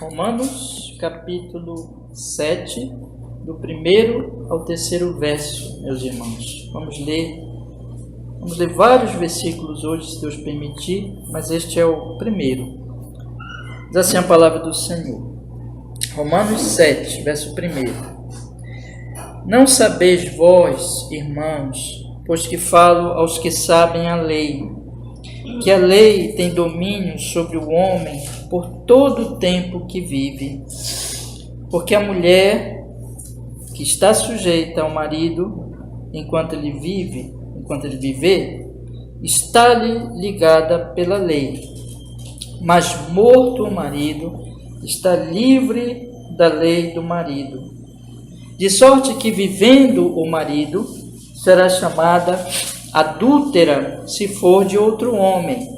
Romanos, capítulo 7, do 1º ao 3º verso, meus irmãos. Vamos ler vários versículos hoje, se Deus permitir, mas este é o primeiro. Diz assim a palavra do Senhor. Romanos 7, verso 1. Não sabeis vós, irmãos, pois que falo aos que sabem a lei, que a lei tem domínio sobre o homem por todo o tempo que vive. Porque a mulher que está sujeita ao marido enquanto ele viver, está-lhe ligada pela lei. Mas morto o marido, está livre da lei do marido. De sorte que, vivendo o marido, será chamada adúltera se for de outro homem.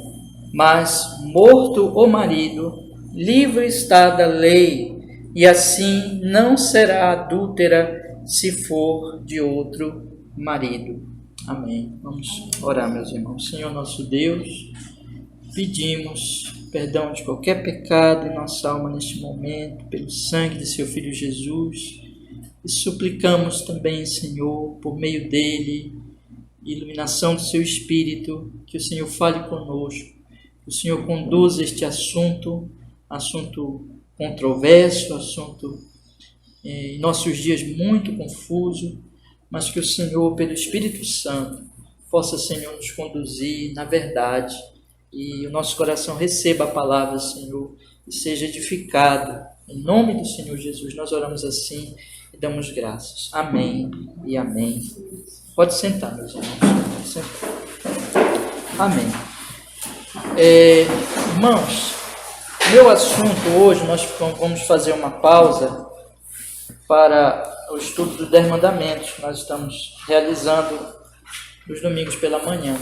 Mas morto o marido, livre está da lei, e assim não será adúltera se for de outro marido. Amém. Vamos orar, meus irmãos. Senhor nosso Deus, pedimos perdão de qualquer pecado em nossa alma neste momento, pelo sangue de seu Filho Jesus, e suplicamos também, Senhor, por meio dele, iluminação do seu Espírito, que o Senhor fale conosco, que o Senhor conduza este assunto controverso, assunto em nossos dias muito confuso, mas que o Senhor, pelo Espírito Santo, possa, Senhor, nos conduzir na verdade, e o nosso coração receba a palavra, Senhor, e seja edificado. Em nome do Senhor Jesus, nós oramos assim e damos graças. Amém e amém. Pode sentar, meus irmãos. Pode sentar. Amém. Irmãos, meu assunto hoje, nós vamos fazer uma pausa para o estudo dos 10 mandamentos. Nós estamos realizando nos domingos pela manhã.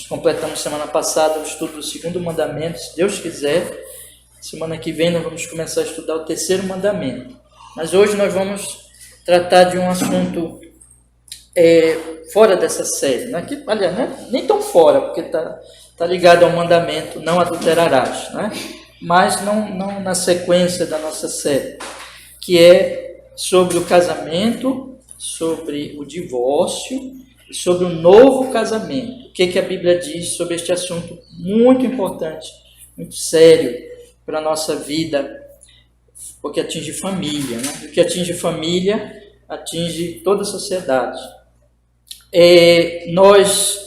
Completamos semana passada o estudo do 2º mandamento. Se Deus quiser, semana que vem nós vamos começar a estudar o 3º mandamento. Mas hoje nós vamos tratar de um assunto fora dessa série. Aliás, nem tão fora, porque está ligado ao mandamento, não adulterarás, né? Mas não na sequência da nossa série, que é sobre o casamento, sobre o divórcio, sobre o novo casamento. O que a Bíblia diz sobre este assunto muito importante, muito sério para a nossa vida, porque atinge família, né? O que atinge família, atinge toda a sociedade. Nós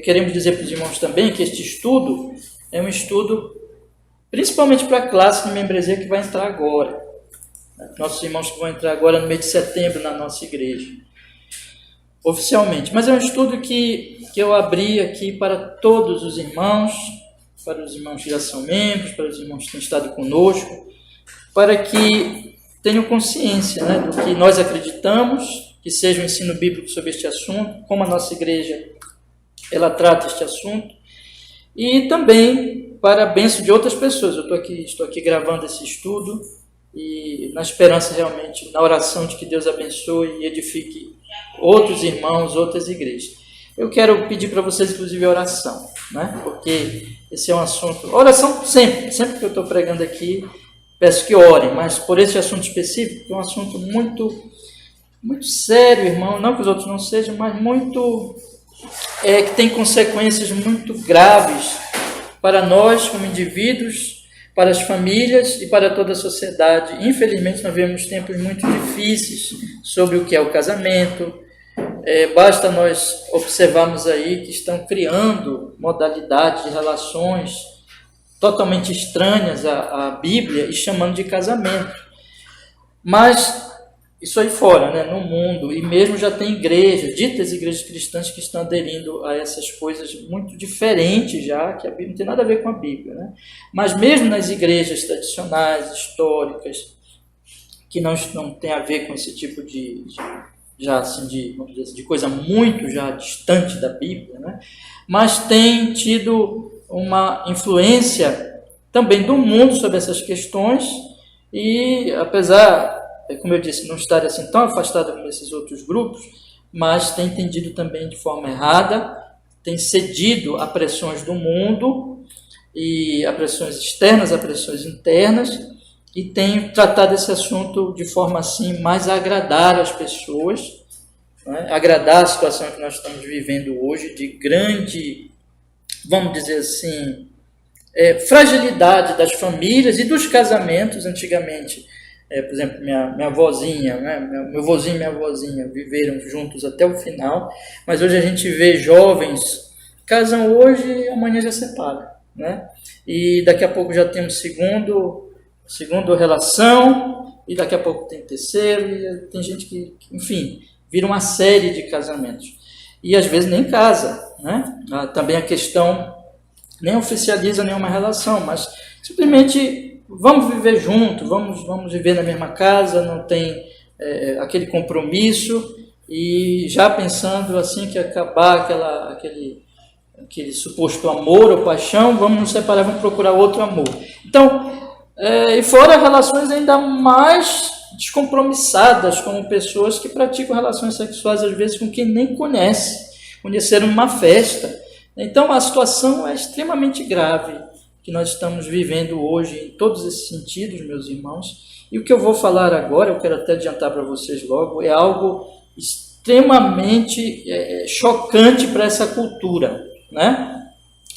queremos dizer para os irmãos também que este estudo é um estudo principalmente para a classe de membresia que vai entrar agora. Nossos irmãos que vão entrar agora no mês de setembro na nossa igreja, oficialmente. Mas é um estudo que eu abri aqui para todos os irmãos, para os irmãos que já são membros, para os irmãos que têm estado conosco, para que tenham consciência, né, do que nós acreditamos, que seja o ensino bíblico sobre este assunto, como a nossa igreja ela trata este assunto, e também para a bênção de outras pessoas. Eu estou aqui gravando esse estudo e na esperança realmente, na oração de que Deus abençoe e edifique outros irmãos, outras igrejas. Eu quero pedir para vocês, inclusive, oração, né? Porque esse é um assunto... Oração sempre que eu estou pregando aqui, peço que orem, mas por esse assunto específico, que é um assunto muito, muito sério, irmão, não que os outros não sejam, mas muito... que tem consequências muito graves para nós como indivíduos, para as famílias e para toda a sociedade. Infelizmente, nós vivemos tempos muito difíceis sobre o que é o casamento. Basta nós observarmos aí que estão criando modalidades de relações totalmente estranhas à Bíblia e chamando de casamento. Mas isso aí fora, né, no mundo, e mesmo já tem igrejas, ditas igrejas cristãs, que estão aderindo a essas coisas muito diferentes já, que a Bíblia não tem nada a ver com a Bíblia, né? Mas mesmo nas igrejas tradicionais, históricas, que não tem a ver com esse tipo de coisa muito já distante da Bíblia, né? Mas tem tido uma influência também do mundo sobre essas questões, e apesar, como eu disse, não estar assim tão afastado como esses outros grupos, mas tem entendido também de forma errada, tem cedido a pressões do mundo, e a pressões externas, a pressões internas, e tenho tratado esse assunto de forma assim mais a agradar as pessoas, né? Agradar a situação que nós estamos vivendo hoje de grande, vamos dizer assim, fragilidade das famílias e dos casamentos. Antigamente, por exemplo, minha avózinha, né? Meu vozinho e minha avózinha viveram juntos até o final, mas hoje a gente vê jovens casam hoje e amanhã já separam, né? E daqui a pouco já tem um segundo relação, e daqui a pouco tem terceiro, e tem gente que, enfim, vira uma série de casamentos. E às vezes nem casa, né? Também a questão nem oficializa nenhuma relação, mas simplesmente vamos viver junto, vamos viver na mesma casa, não tem aquele compromisso, e já pensando assim que acabar aquele suposto amor ou paixão, vamos nos separar, vamos procurar outro amor. Então, e fora relações ainda mais descompromissadas, como pessoas que praticam relações sexuais às vezes com quem nem conheceram numa festa. Então a situação é extremamente grave que nós estamos vivendo hoje em todos esses sentidos, meus irmãos. E o que eu vou falar agora, eu quero até adiantar para vocês logo, é algo extremamente chocante para essa cultura, né?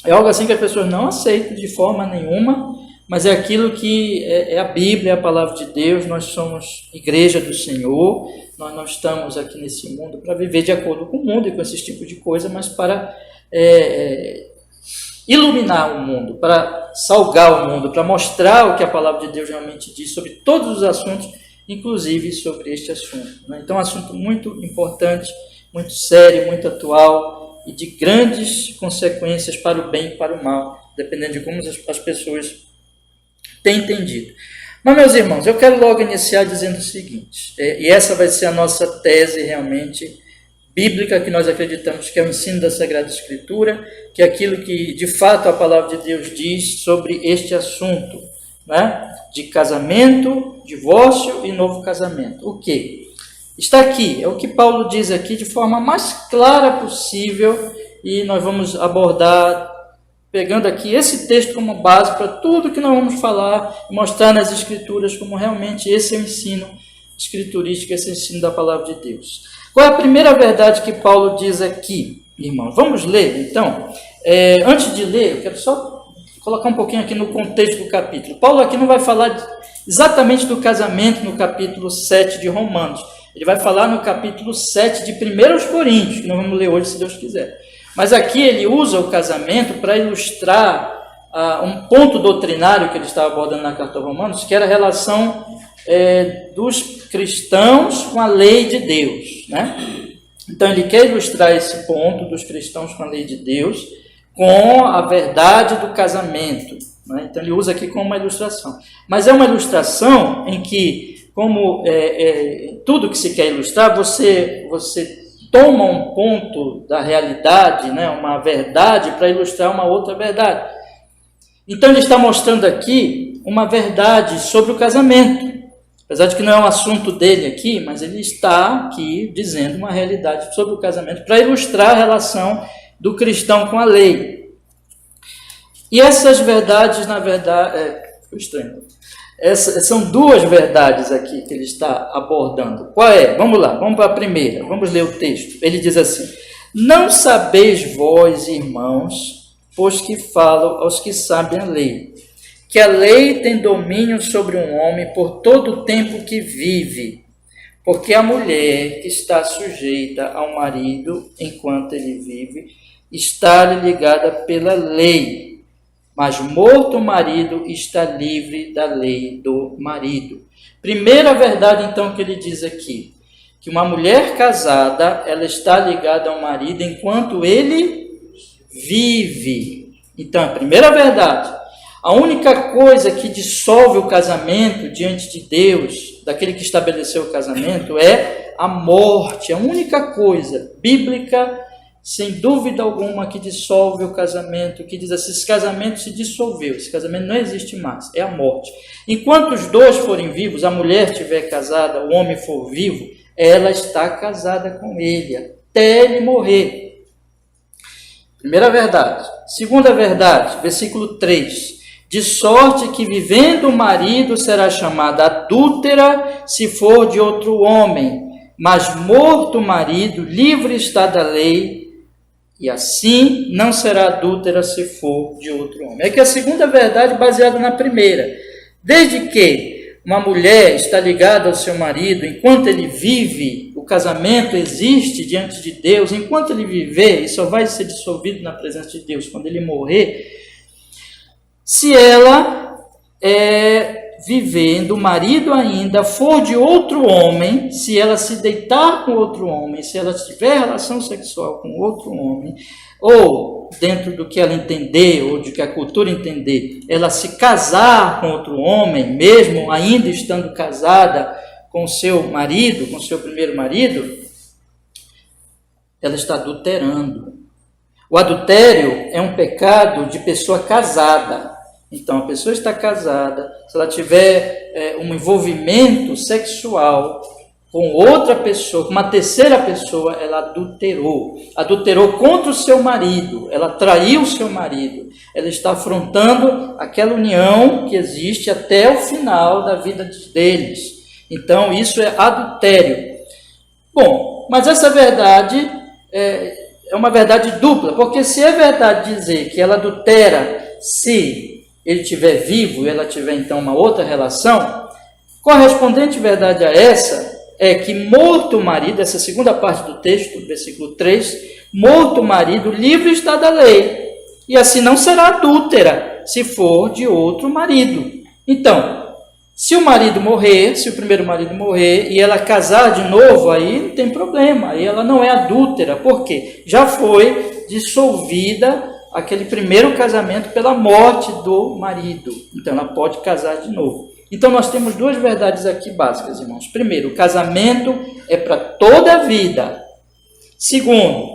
É algo assim que as pessoas não aceitam de forma nenhuma, mas é aquilo que é a Bíblia, é a palavra de Deus. Nós somos igreja do Senhor, nós não estamos aqui nesse mundo para viver de acordo com o mundo e com esse tipo de coisa, mas para iluminar o mundo, para salgar o mundo, para mostrar o que a palavra de Deus realmente diz sobre todos os assuntos, inclusive sobre este assunto, né? Então é um assunto muito importante, muito sério, muito atual e de grandes consequências para o bem e para o mal, dependendo de como as pessoas têm entendido. Mas, meus irmãos, eu quero logo iniciar dizendo o seguinte, e essa vai ser a nossa tese realmente bíblica, que nós acreditamos que é o ensino da Sagrada Escritura, que é aquilo que de fato a palavra de Deus diz sobre este assunto, né? De casamento, divórcio e novo casamento. O que? Está aqui, é o que Paulo diz aqui de forma mais clara possível, e nós vamos abordar pegando aqui esse texto como base para tudo que nós vamos falar, mostrar nas Escrituras como realmente esse é o ensino escriturístico, esse é o ensino da palavra de Deus. Qual é a primeira verdade que Paulo diz aqui, irmãos? Vamos ler, então. Antes de ler, eu quero só colocar um pouquinho aqui no contexto do capítulo. Paulo aqui não vai falar exatamente do casamento no capítulo 7 de Romanos. Ele vai falar no capítulo 7 de 1 Coríntios, que nós vamos ler hoje, se Deus quiser. Mas aqui ele usa o casamento para ilustrar um ponto doutrinário que ele estava abordando na carta aos Romanos, que era a relação dos cristãos com a lei de Deus, né? Então ele quer ilustrar esse ponto dos cristãos com a lei de Deus com a verdade do casamento, né? Então ele usa aqui como uma ilustração, mas é uma ilustração em que, como tudo que se quer ilustrar, você toma um ponto da realidade, né, uma verdade, para ilustrar uma outra verdade. Então ele está mostrando aqui uma verdade sobre o casamento, apesar de que não é um assunto dele aqui, mas ele está aqui dizendo uma realidade sobre o casamento para ilustrar a relação do cristão com a lei. E essas verdades, na verdade, ficou estranho. São duas verdades aqui que ele está abordando. Qual é? Vamos lá, vamos para a primeira, vamos ler o texto. Ele diz assim: não sabeis vós, irmãos, pois que falo aos que sabem a lei, que a lei tem domínio sobre um homem por todo o tempo que vive, porque a mulher que está sujeita ao marido enquanto ele vive, está-lhe ligada pela lei. Mas morto o marido, está livre da lei do marido. Primeira verdade, então, que ele diz aqui, que uma mulher casada, ela está ligada ao marido enquanto ele vive. Então, a primeira verdade, a única coisa que dissolve o casamento diante de Deus, daquele que estabeleceu o casamento, é a morte. A única coisa bíblica, sem dúvida alguma, que dissolve o casamento, que diz assim: esse casamento se dissolveu, esse casamento não existe mais, é a morte. Enquanto os dois forem vivos, a mulher estiver casada, o homem for vivo, ela está casada com ele, até ele morrer. Primeira verdade. Segunda verdade, versículo 3. De sorte que vivendo o marido será chamada adúltera se for de outro homem, mas morto o marido, livre está da lei, e assim não será adúltera se for de outro homem. É que a segunda verdade baseada na primeira. Desde que uma mulher está ligada ao seu marido, enquanto ele vive, o casamento existe diante de Deus, enquanto ele viver, e só vai ser dissolvido na presença de Deus quando ele morrer, se ela vivendo, o marido ainda for de outro homem, se ela se deitar com outro homem, se ela tiver relação sexual com outro homem, ou dentro do que ela entender, ou de que a cultura entender, ela se casar com outro homem, mesmo ainda estando casada com seu marido, com seu primeiro marido, ela está adulterando. O adultério é um pecado de pessoa casada. Então, a pessoa está casada, se ela tiver um envolvimento sexual com outra pessoa, com uma terceira pessoa, ela adulterou. Adulterou contra o seu marido, ela traiu o seu marido. Ela está afrontando aquela união que existe até o final da vida deles. Então, isso é adultério. Bom, mas essa verdade é uma verdade dupla, porque se é verdade dizer que ela adultera se ele estiver vivo e ela tiver então uma outra relação, correspondente verdade a essa é que morto o marido, essa segunda parte do texto, versículo 3, morto o marido, livre está da lei, e assim não será adúltera se for de outro marido. Então, se o marido morrer, se o primeiro marido morrer e ela casar de novo, aí não tem problema, aí ela não é adúltera, por quê? Já foi dissolvida aquele primeiro casamento pela morte do marido. Então, ela pode casar de novo. Então, nós temos duas verdades aqui básicas, irmãos. Primeiro, o casamento é para toda a vida. Segundo,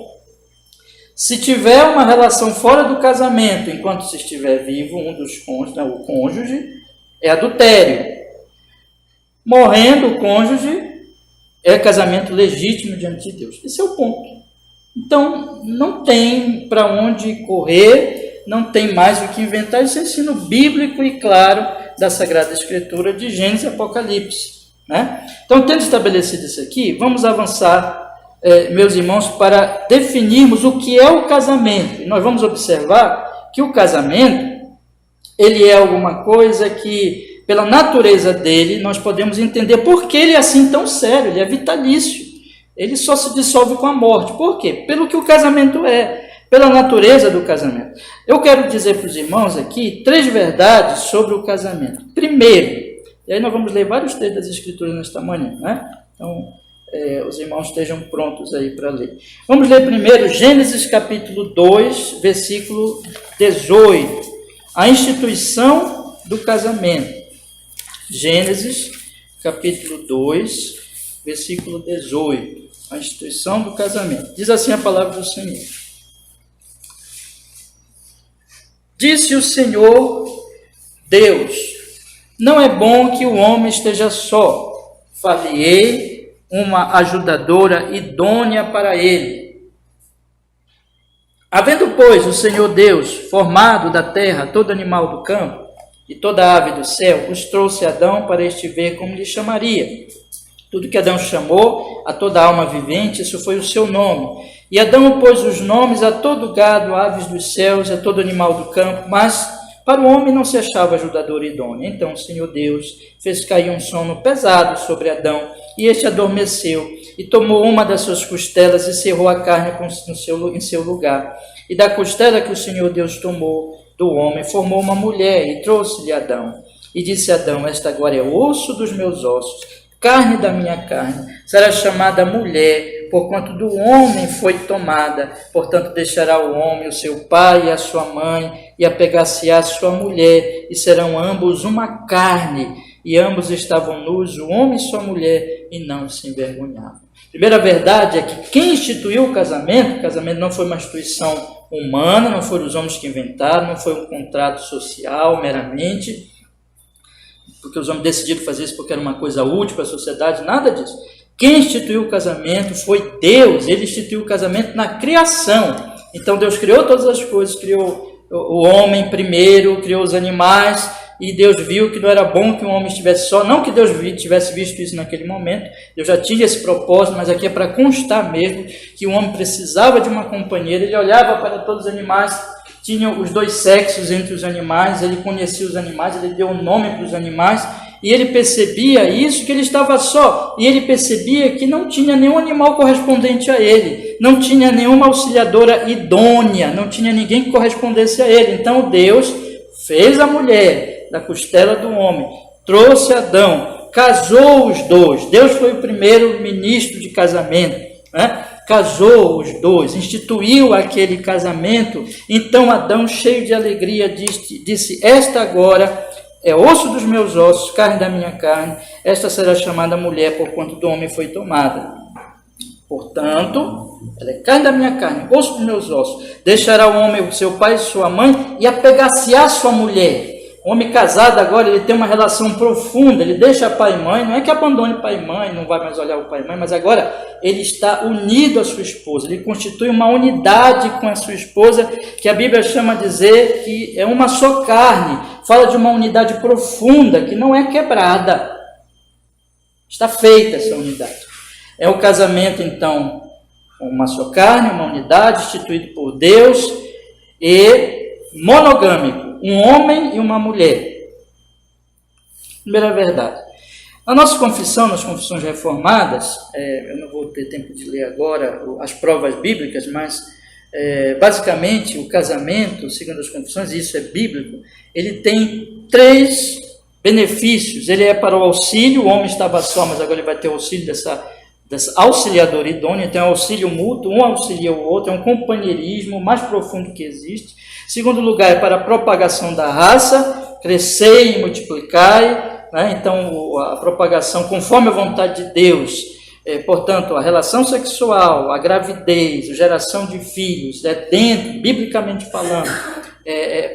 se tiver uma relação fora do casamento, enquanto se estiver vivo, um dos cônjuges, o cônjuge, é adultério. Morrendo o cônjuge, é casamento legítimo diante de Deus. Esse é o ponto. Então, não tem para onde correr, não tem mais o que inventar. Isso é ensino bíblico e claro da Sagrada Escritura de Gênesis e Apocalipse, né? Então, tendo estabelecido isso aqui, vamos avançar, meus irmãos, para definirmos o que é o casamento. E nós vamos observar que o casamento, ele é alguma coisa que, pela natureza dele, nós podemos entender por que ele é assim tão sério, ele é vitalício. Ele só se dissolve com a morte. Por quê? Pelo que o casamento é, pela natureza do casamento. Eu quero dizer para os irmãos aqui 3 verdades sobre o casamento. Primeiro, e aí nós vamos ler vários textos das Escrituras nesta manhã, né? Então, os irmãos estejam prontos aí para ler. Vamos ler primeiro Gênesis capítulo 2, versículo 18. A instituição do casamento. Gênesis capítulo 2, versículo 18. A instituição do casamento. Diz assim a palavra do Senhor. Disse o Senhor Deus: não é bom que o homem esteja só. Far-lhe-ei uma ajudadora idônea para ele. Havendo, pois, o Senhor Deus formado da terra todo animal do campo e toda ave do céu, os trouxe a Adão para este ver como lhe chamaria. Tudo que Adão chamou a toda alma vivente, isso foi o seu nome. E Adão pôs os nomes a todo gado, aves dos céus, a todo animal do campo, mas para o homem não se achava ajudador idôneo. Então o Senhor Deus fez cair um sono pesado sobre Adão, e este adormeceu, e tomou uma das suas costelas e cerrou a carne em seu lugar. E da costela que o Senhor Deus tomou do homem, formou uma mulher e trouxe-lhe Adão. E disse Adão: esta agora é osso dos meus ossos, carne da minha carne, será chamada mulher, porquanto do homem foi tomada. Portanto, deixará o homem o seu pai e a sua mãe, e apegar-se-á a sua mulher, e serão ambos uma carne. E ambos estavam nus, o homem e sua mulher, e não se envergonhavam. Primeira verdade é que quem instituiu o casamento não foi uma instituição humana, não foram os homens que inventaram, não foi um contrato social meramente, porque os homens decidiram fazer isso porque era uma coisa útil para a sociedade, nada disso. Quem instituiu o casamento foi Deus. Ele instituiu o casamento na criação. Então Deus criou todas as coisas, criou o homem primeiro, criou os animais, e Deus viu que não era bom que o homem estivesse só. Não que Deus tivesse visto isso naquele momento, Deus já tinha esse propósito, mas aqui é para constar mesmo que o homem precisava de uma companheira. Ele olhava para todos os animais, tinha os dois sexos entre os animais, ele conhecia os animais, ele deu um nome para os animais, e ele percebia isso, que ele estava só, e ele percebia que não tinha nenhum animal correspondente a ele, não tinha nenhuma auxiliadora idônea, não tinha ninguém que correspondesse a ele. Então Deus fez a mulher da costela do homem, trouxe Adão, casou os dois. Deus foi o primeiro ministro de casamento, né? Casou os dois, instituiu aquele casamento. Então Adão, cheio de alegria, disse: esta agora é osso dos meus ossos, carne da minha carne, esta será chamada mulher, porquanto do homem foi tomada. Portanto, ela é carne da minha carne, osso dos meus ossos. Deixará o homem o seu pai e sua mãe e apegar-se-á sua mulher. O homem casado agora, ele tem uma relação profunda, ele deixa pai e mãe, não é que abandone pai e mãe, não vai mais olhar o pai e mãe, mas agora ele está unido à sua esposa, ele constitui uma unidade com a sua esposa, que a Bíblia chama de dizer que é uma só carne, fala de uma unidade profunda, que não é quebrada, está feita essa unidade. É o casamento, então, uma só carne, uma unidade, instituído por Deus, e monogâmico, um homem e uma mulher. Primeira verdade. Na nossa confissão, nas confissões reformadas, eu não vou ter tempo de ler agora as provas bíblicas, mas basicamente o casamento, segundo as confissões, e isso é bíblico, ele tem 3 benefícios. Ele é para o auxílio, o homem estava só, mas agora ele vai ter o auxílio dessa auxiliadora idônea, então é um auxílio mútuo, um auxilia o outro, é um companheirismo mais profundo que existe. Segundo lugar, é para a propagação da raça, crescei e multiplicai, né? Então a propagação conforme a vontade de Deus, portanto a relação sexual, a gravidez, a geração de filhos, dentro, biblicamente falando,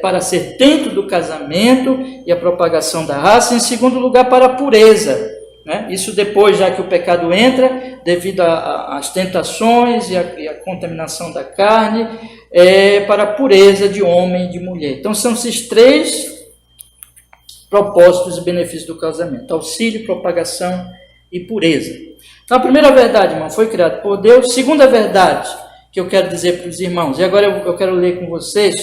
para ser dentro do casamento e a propagação da raça. Em segundo lugar, para a pureza, né? Isso depois, já que o pecado entra, devido às tentações e a contaminação da carne, para a pureza de homem e de mulher. Então são esses 3 propósitos e benefícios do casamento: auxílio, propagação e pureza. Então a primeira verdade, irmão, foi criado por Deus. Segunda verdade que eu quero dizer para os irmãos, e agora eu quero ler com vocês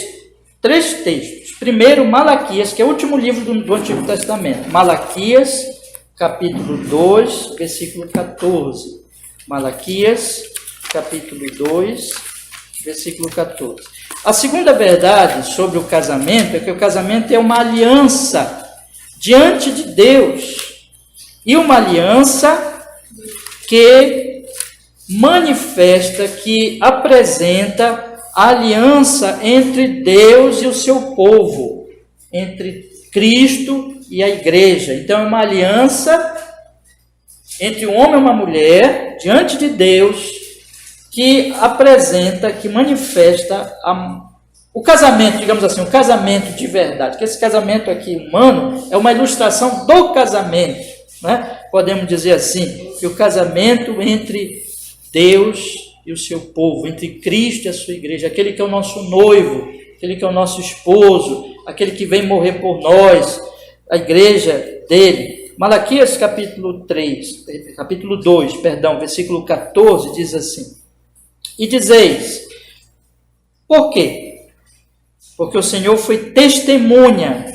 3 textos. Primeiro, Malaquias, que é o último livro do Antigo Testamento. Malaquias, capítulo 2, versículo 14. Malaquias, capítulo 2, versículo 14. A segunda verdade sobre o casamento é que o casamento é uma aliança diante de Deus, e uma aliança que manifesta, que apresenta a aliança entre Deus e o seu povo, entre Cristo e a igreja. Então é uma aliança entre um homem e uma mulher diante de Deus, que apresenta, que manifesta o casamento, digamos assim, o casamento de verdade. Que esse casamento aqui humano é uma ilustração do casamento, né? Podemos dizer assim, que o casamento entre Deus e o seu povo, entre Cristo e a sua igreja, aquele que é o nosso noivo, aquele que é o nosso esposo, aquele que vem morrer por nós, a igreja dele. Malaquias capítulo 2, versículo 14, diz assim: e dizeis, por quê? Porque o Senhor foi testemunha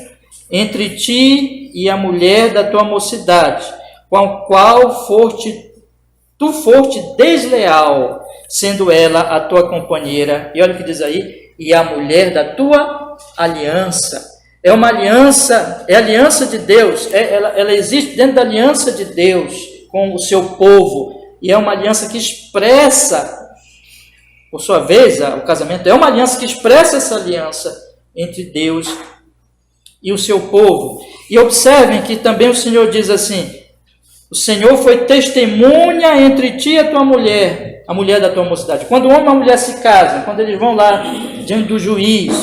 entre ti e a mulher da tua mocidade, com a qual tu foste desleal, sendo ela a tua companheira. E olha o que diz aí: e a mulher da tua aliança. É uma aliança, é a aliança de Deus, ela existe dentro da aliança de Deus com o seu povo, e é uma aliança que expressa, por sua vez, o casamento é uma aliança que expressa essa aliança entre Deus e o seu povo. E observem que também o Senhor diz assim: o Senhor foi testemunha entre ti e a tua mulher, a mulher da tua mocidade. Quando o homem e a mulher se casam, quando eles vão lá diante do juiz,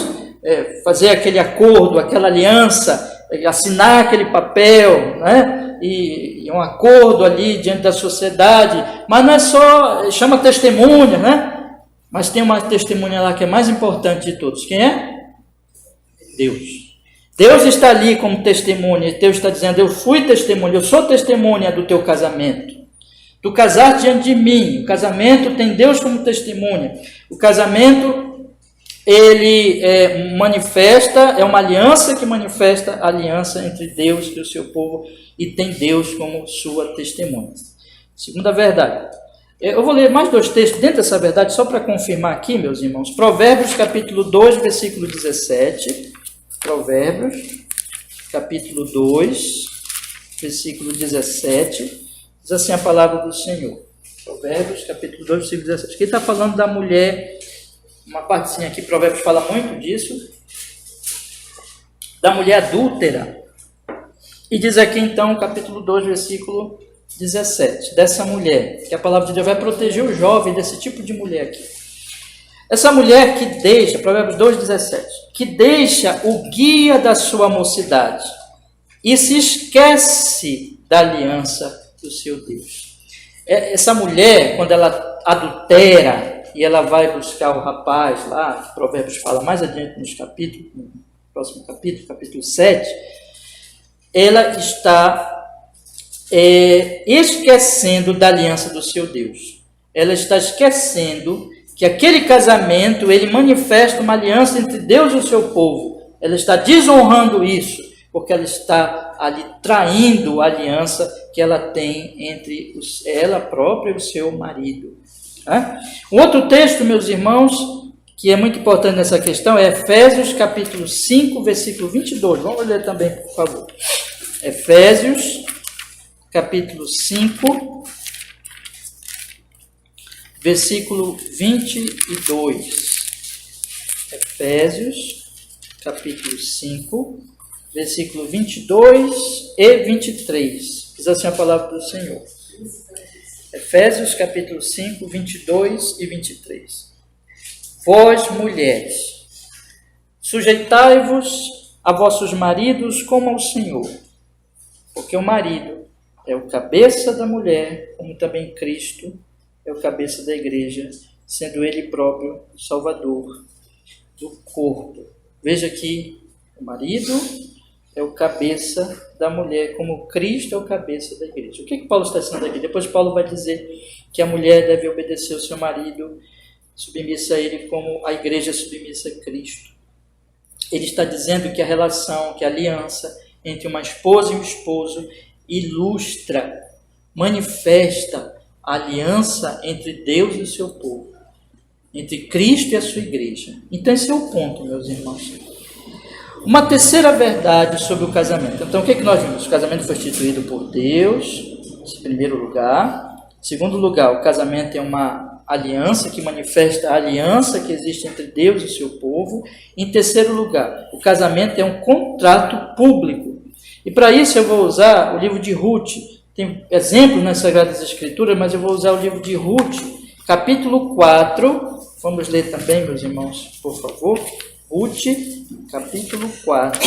fazer aquele acordo, aquela aliança, assinar aquele papel, né? E um acordo ali diante da sociedade, mas não é só, chama testemunha, né? Mas tem uma testemunha lá que é mais importante de todos. Quem é? Deus. Deus está ali como testemunha. Deus está dizendo, eu fui testemunha, eu sou testemunha do teu casamento. Tu casaste diante de mim. O casamento tem Deus como testemunha. O casamento, ele manifesta, é uma aliança que manifesta a aliança entre Deus e o seu povo e tem Deus como sua testemunha. Segunda verdade. Eu vou ler mais 2 textos dentro dessa verdade, só para confirmar aqui, meus irmãos. Provérbios, capítulo 2, versículo 17. Provérbios, capítulo 2, versículo 17. Diz assim a palavra do Senhor. Provérbios, capítulo 2, versículo 17. Aqui está falando da mulher, uma partezinha aqui, Provérbios fala muito disso, da mulher adúltera. E diz aqui então, capítulo 2, versículo 17, dessa mulher, que a palavra de Deus vai proteger o jovem desse tipo de mulher aqui. Essa mulher que deixa, Provérbios 2, 17, que deixa o guia da sua mocidade e se esquece da aliança do seu Deus. Essa mulher, quando ela adultera e ela vai buscar o rapaz lá, Provérbios fala mais adiante nos capítulos, no próximo capítulo, capítulo 7, ela está esquecendo da aliança do seu Deus. Ela está esquecendo que aquele casamento, ele manifesta uma aliança entre Deus e o seu povo. Ela está desonrando isso, porque ela está ali traindo a aliança que ela tem entre ela própria e o seu marido. Um outro texto, meus irmãos, que é muito importante nessa questão, é Efésios capítulo 5, versículo 22. Vamos ler também, por favor. Efésios capítulo 5, versículo 22. Efésios capítulo 5, versículo 22 e 23. Diz assim a palavra do Senhor. Efésios capítulo 5, 22 e 23. Vós, mulheres, sujeitai-vos a vossos maridos como ao Senhor, porque o marido é o cabeça da mulher, como também Cristo é o cabeça da igreja, sendo ele próprio o Salvador do corpo. Veja aqui, o marido é o cabeça da mulher, como Cristo é o cabeça da igreja. O que Paulo está dizendo aqui? Depois Paulo vai dizer que a mulher deve obedecer ao seu marido, submissa a ele como a igreja é submissa a Cristo. Ele está dizendo que a relação, que a aliança entre uma esposa e um esposo ilustra, manifesta a aliança entre Deus e o seu povo, entre Cristo e a sua igreja. Então esse é o ponto, meus irmãos. Uma terceira verdade sobre o casamento. Então, o que é que nós vimos? O casamento foi instituído por Deus, em primeiro lugar. Em segundo lugar, o casamento é uma aliança que manifesta a aliança que existe entre Deus e o seu povo. Em terceiro lugar, o casamento é um contrato público. E para isso eu vou usar o livro de Ruth. Tem exemplos nas Sagradas Escrituras, mas eu vou usar o livro de Ruth, capítulo 4. Vamos ler também, meus irmãos, por favor. Ruth, capítulo 4,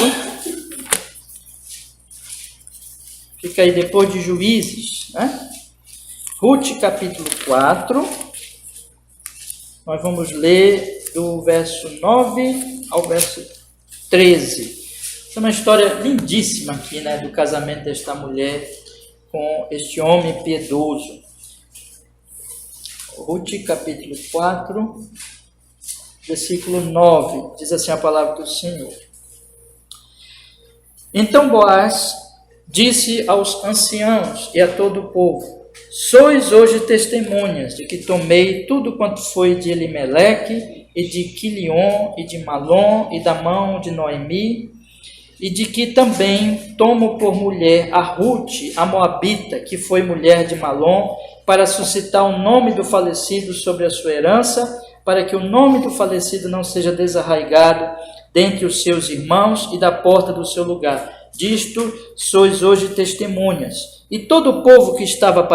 fica aí depois de Juízes, né? Ruth, capítulo 4, nós vamos ler do verso 9 ao verso 13. Essa é uma história lindíssima aqui, né, do casamento desta mulher com este homem piedoso. Ruth, capítulo 4, versículo 9, diz assim a palavra do Senhor. Então Boaz disse aos anciãos e a todo o povo: sois hoje testemunhas de que tomei tudo quanto foi de Elimeleque e de Quilion e de Malom e da mão de Noemi, e de que também tomo por mulher a Ruth, a Moabita, que foi mulher de Malom, para suscitar o nome do falecido sobre a sua herança, para que o nome do falecido não seja desarraigado dentre os seus irmãos e da porta do seu lugar. Disto sois hoje testemunhas. E todo o povo que estava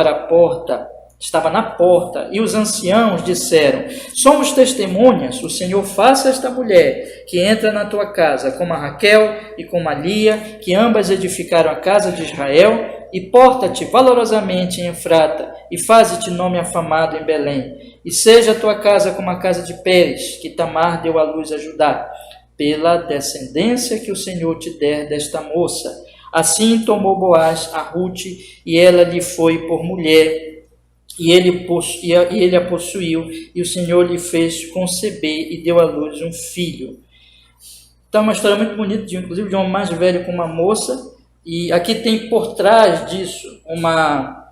na porta, e os anciãos disseram: somos testemunhas, o Senhor faça esta mulher que entra na tua casa, como a Raquel e como a Lia, que ambas edificaram a casa de Israel, e porta-te valorosamente em Efrata, e faze-te nome afamado em Belém. e seja a tua casa como a casa de Pérez, que Tamar deu à luz a Judá, pela descendência que o Senhor te der desta moça. Assim tomou Boaz a Rute, e ela lhe foi por mulher, e ele a possuiu, e o Senhor lhe fez conceber, e deu à luz um filho. Então, uma história muito bonita, inclusive de um homem mais velho com uma moça, e aqui tem por trás disso uma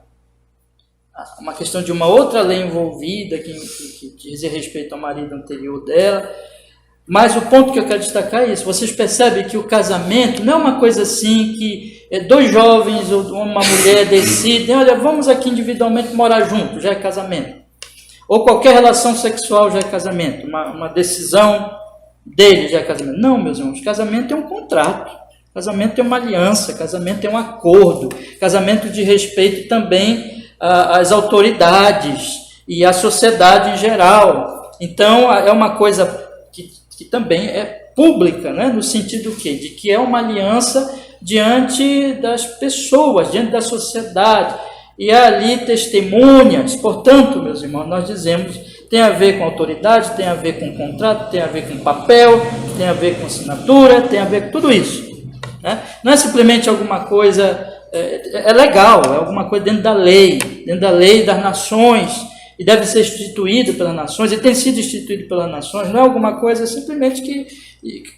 questão de uma outra lei envolvida, que dizia respeito ao marido anterior dela. Mas o ponto que eu quero destacar é isso. Vocês percebem que o casamento não é uma coisa assim que dois jovens ou uma mulher decidem, olha, vamos aqui individualmente morar juntos, já é casamento. Ou qualquer relação sexual já é casamento, uma decisão deles já é casamento. Não, meus irmãos, casamento é um contrato, casamento é uma aliança, casamento é um acordo, casamento de respeito também às autoridades e à sociedade em geral. Então, é uma coisa que também é pública, né? No sentido de que é uma aliança diante das pessoas, diante da sociedade, e há ali testemunhas. Portanto, meus irmãos, nós dizemos, tem a ver com autoridade, tem a ver com contrato, tem a ver com papel, tem a ver com assinatura, tem a ver com tudo isso, né? Não é simplesmente alguma coisa, é legal, é alguma coisa dentro da lei das nações, e deve ser instituído pelas nações, e tem sido instituído pelas nações. Não é alguma coisa simplesmente que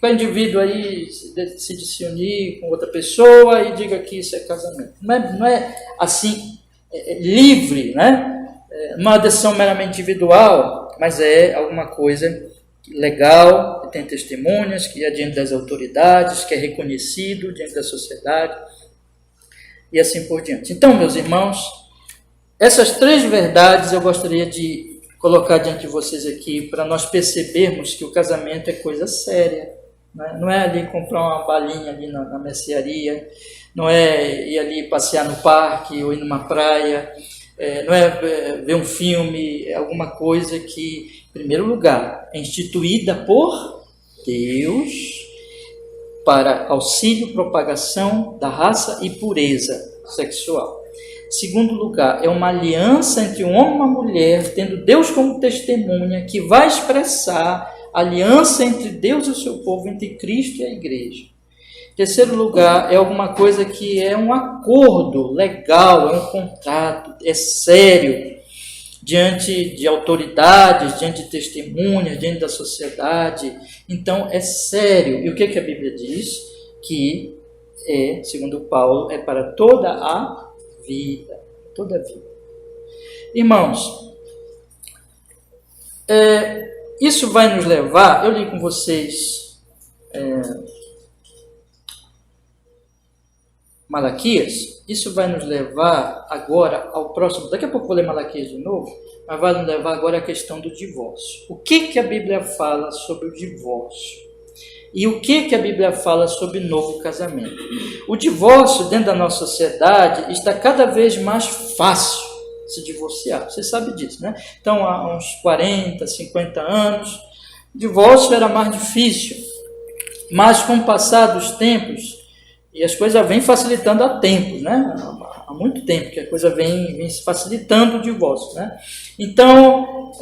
o indivíduo aí decide se unir com outra pessoa e diga que isso é casamento. Não é assim, livre, né? Não é uma decisão meramente individual, mas é alguma coisa legal, que tem testemunhas, que é diante das autoridades, que é reconhecido diante da sociedade, e assim por diante. Então, meus irmãos, essas três verdades eu gostaria de colocar diante de vocês aqui, para nós percebermos que o casamento é coisa séria, né? Não é ali comprar uma balinha ali na mercearia, não é ir ali passear no parque ou ir numa praia, não é ver um filme, é alguma coisa que, em primeiro lugar, é instituída por Deus para auxílio, propagação da raça e pureza sexual. Segundo lugar, é uma aliança entre um homem e uma mulher, tendo Deus como testemunha, que vai expressar a aliança entre Deus e o seu povo, entre Cristo e a igreja. Terceiro lugar, é alguma coisa que é um acordo legal, é um contrato, é sério, diante de autoridades, diante de testemunhas, diante da sociedade. Então, é sério. E o que a Bíblia diz? Que segundo Paulo, é para toda a vida, toda a vida. Irmãos, isso vai nos levar, eu li com vocês Malaquias, isso vai nos levar agora ao próximo, daqui a pouco vou ler Malaquias de novo, mas vai nos levar agora à questão do divórcio. O que a Bíblia fala sobre o divórcio? E o que a Bíblia fala sobre novo casamento? O divórcio dentro da nossa sociedade está cada vez mais fácil se divorciar. Você sabe disso, né? Então, há uns 40, 50 anos, o divórcio era mais difícil. Mas com o passar dos tempos, e as coisas vêm facilitando há tempo, né? Há muito tempo que a coisa vem se facilitando o divórcio, né? Então,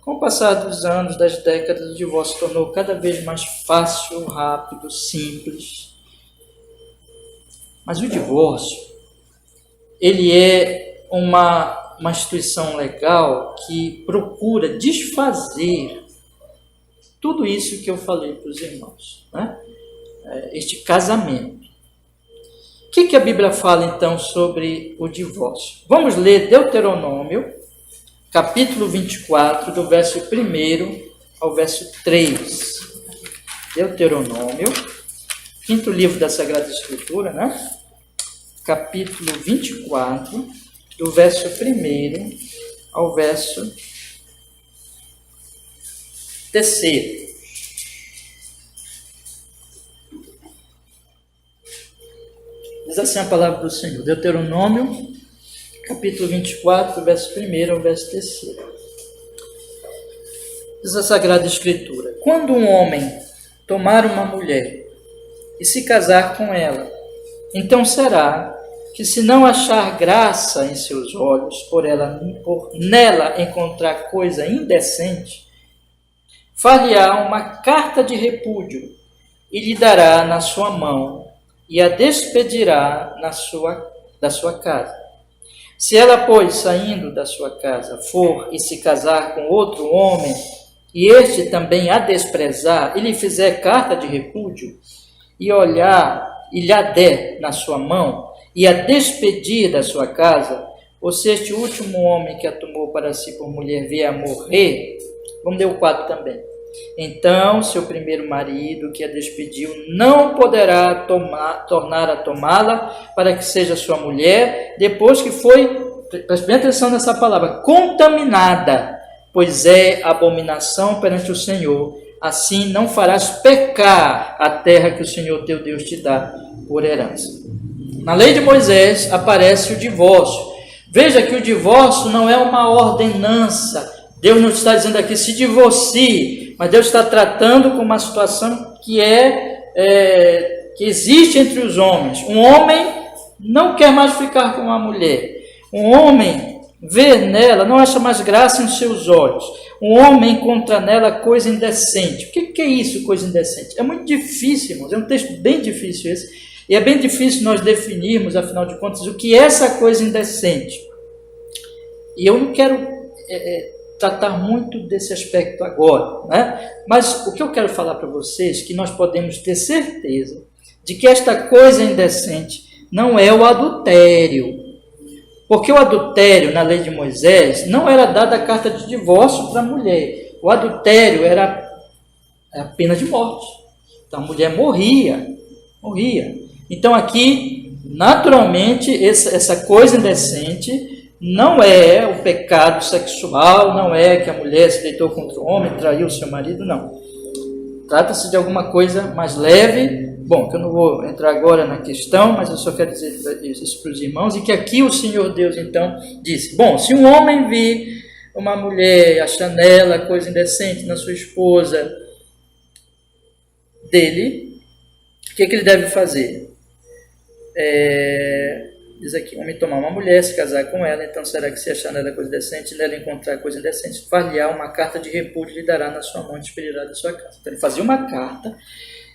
com o passar dos anos, das décadas, o divórcio se tornou cada vez mais fácil, rápido, simples. Mas o divórcio, ele é uma instituição legal que procura desfazer tudo isso que eu falei para os irmãos, né? Este casamento. O que a Bíblia fala, então, sobre o divórcio? Vamos ler Deuteronômio, capítulo 24, do verso 1 ao verso 3. Deuteronômio, quinto livro da Sagrada Escritura, né? Capítulo 24, do verso 1 ao verso 3. Diz assim a palavra do Senhor, Deuteronômio, capítulo 24, verso 1 ao verso 3. Diz a Sagrada Escritura: quando um homem tomar uma mulher e se casar com ela, então será que se não achar graça em seus olhos, por nela encontrar coisa indecente, far-lhe-á uma carta de repúdio e lhe dará na sua mão e a despedirá da sua casa. Se ela, pois, saindo da sua casa, for e se casar com outro homem, e este também a desprezar, e lhe fizer carta de repúdio, e lhe a der na sua mão, e a despedir da sua casa, ou se este último homem que a tomou para si por mulher vier a morrer, vamos ler o 4 também. Então, seu primeiro marido que a despediu não poderá tornar a tomá-la para que seja sua mulher, depois que foi, preste bem atenção nessa palavra, contaminada, pois é abominação perante o Senhor. Assim não farás pecar a terra que o Senhor teu Deus te dá por herança. Na lei de Moisés aparece o divórcio. Veja que o divórcio não é uma ordenança. Deus não está dizendo aqui se divorcie, mas Deus está tratando com uma situação que existe entre os homens. Um homem não quer mais ficar com uma mulher. Um homem vê nela, não acha mais graça em seus olhos. Um homem encontra nela coisa indecente. O que é isso, coisa indecente? É muito difícil, irmãos. É um texto bem difícil esse. E é bem difícil nós definirmos, afinal de contas, o que é essa coisa indecente. E eu não quero tratar muito desse aspecto agora, né? Mas o que eu quero falar para vocês é que nós podemos ter certeza de que esta coisa indecente não é o adultério. Porque o adultério, na lei de Moisés, não era dada a carta de divórcio para a mulher. O adultério era a pena de morte. Então a mulher morria. Então aqui, naturalmente, essa coisa indecente não é o pecado sexual, não é que a mulher se deitou contra o homem, traiu o seu marido, não. Trata-se de alguma coisa mais leve. Bom, que eu não vou entrar agora na questão, mas eu só quero dizer isso para os irmãos, e que aqui o Senhor Deus, então, disse, bom, se um homem vir uma mulher, achar nela coisa indecente na sua esposa dele, o que ele deve fazer? Diz aqui, homem tomar uma mulher, se casar com ela, então será que se achar nela coisa indecente, nela encontrar coisa indecente, far-lhe-á uma carta de repúdio, lhe dará na sua mão e despedirá da sua casa. Então ele fazia uma carta.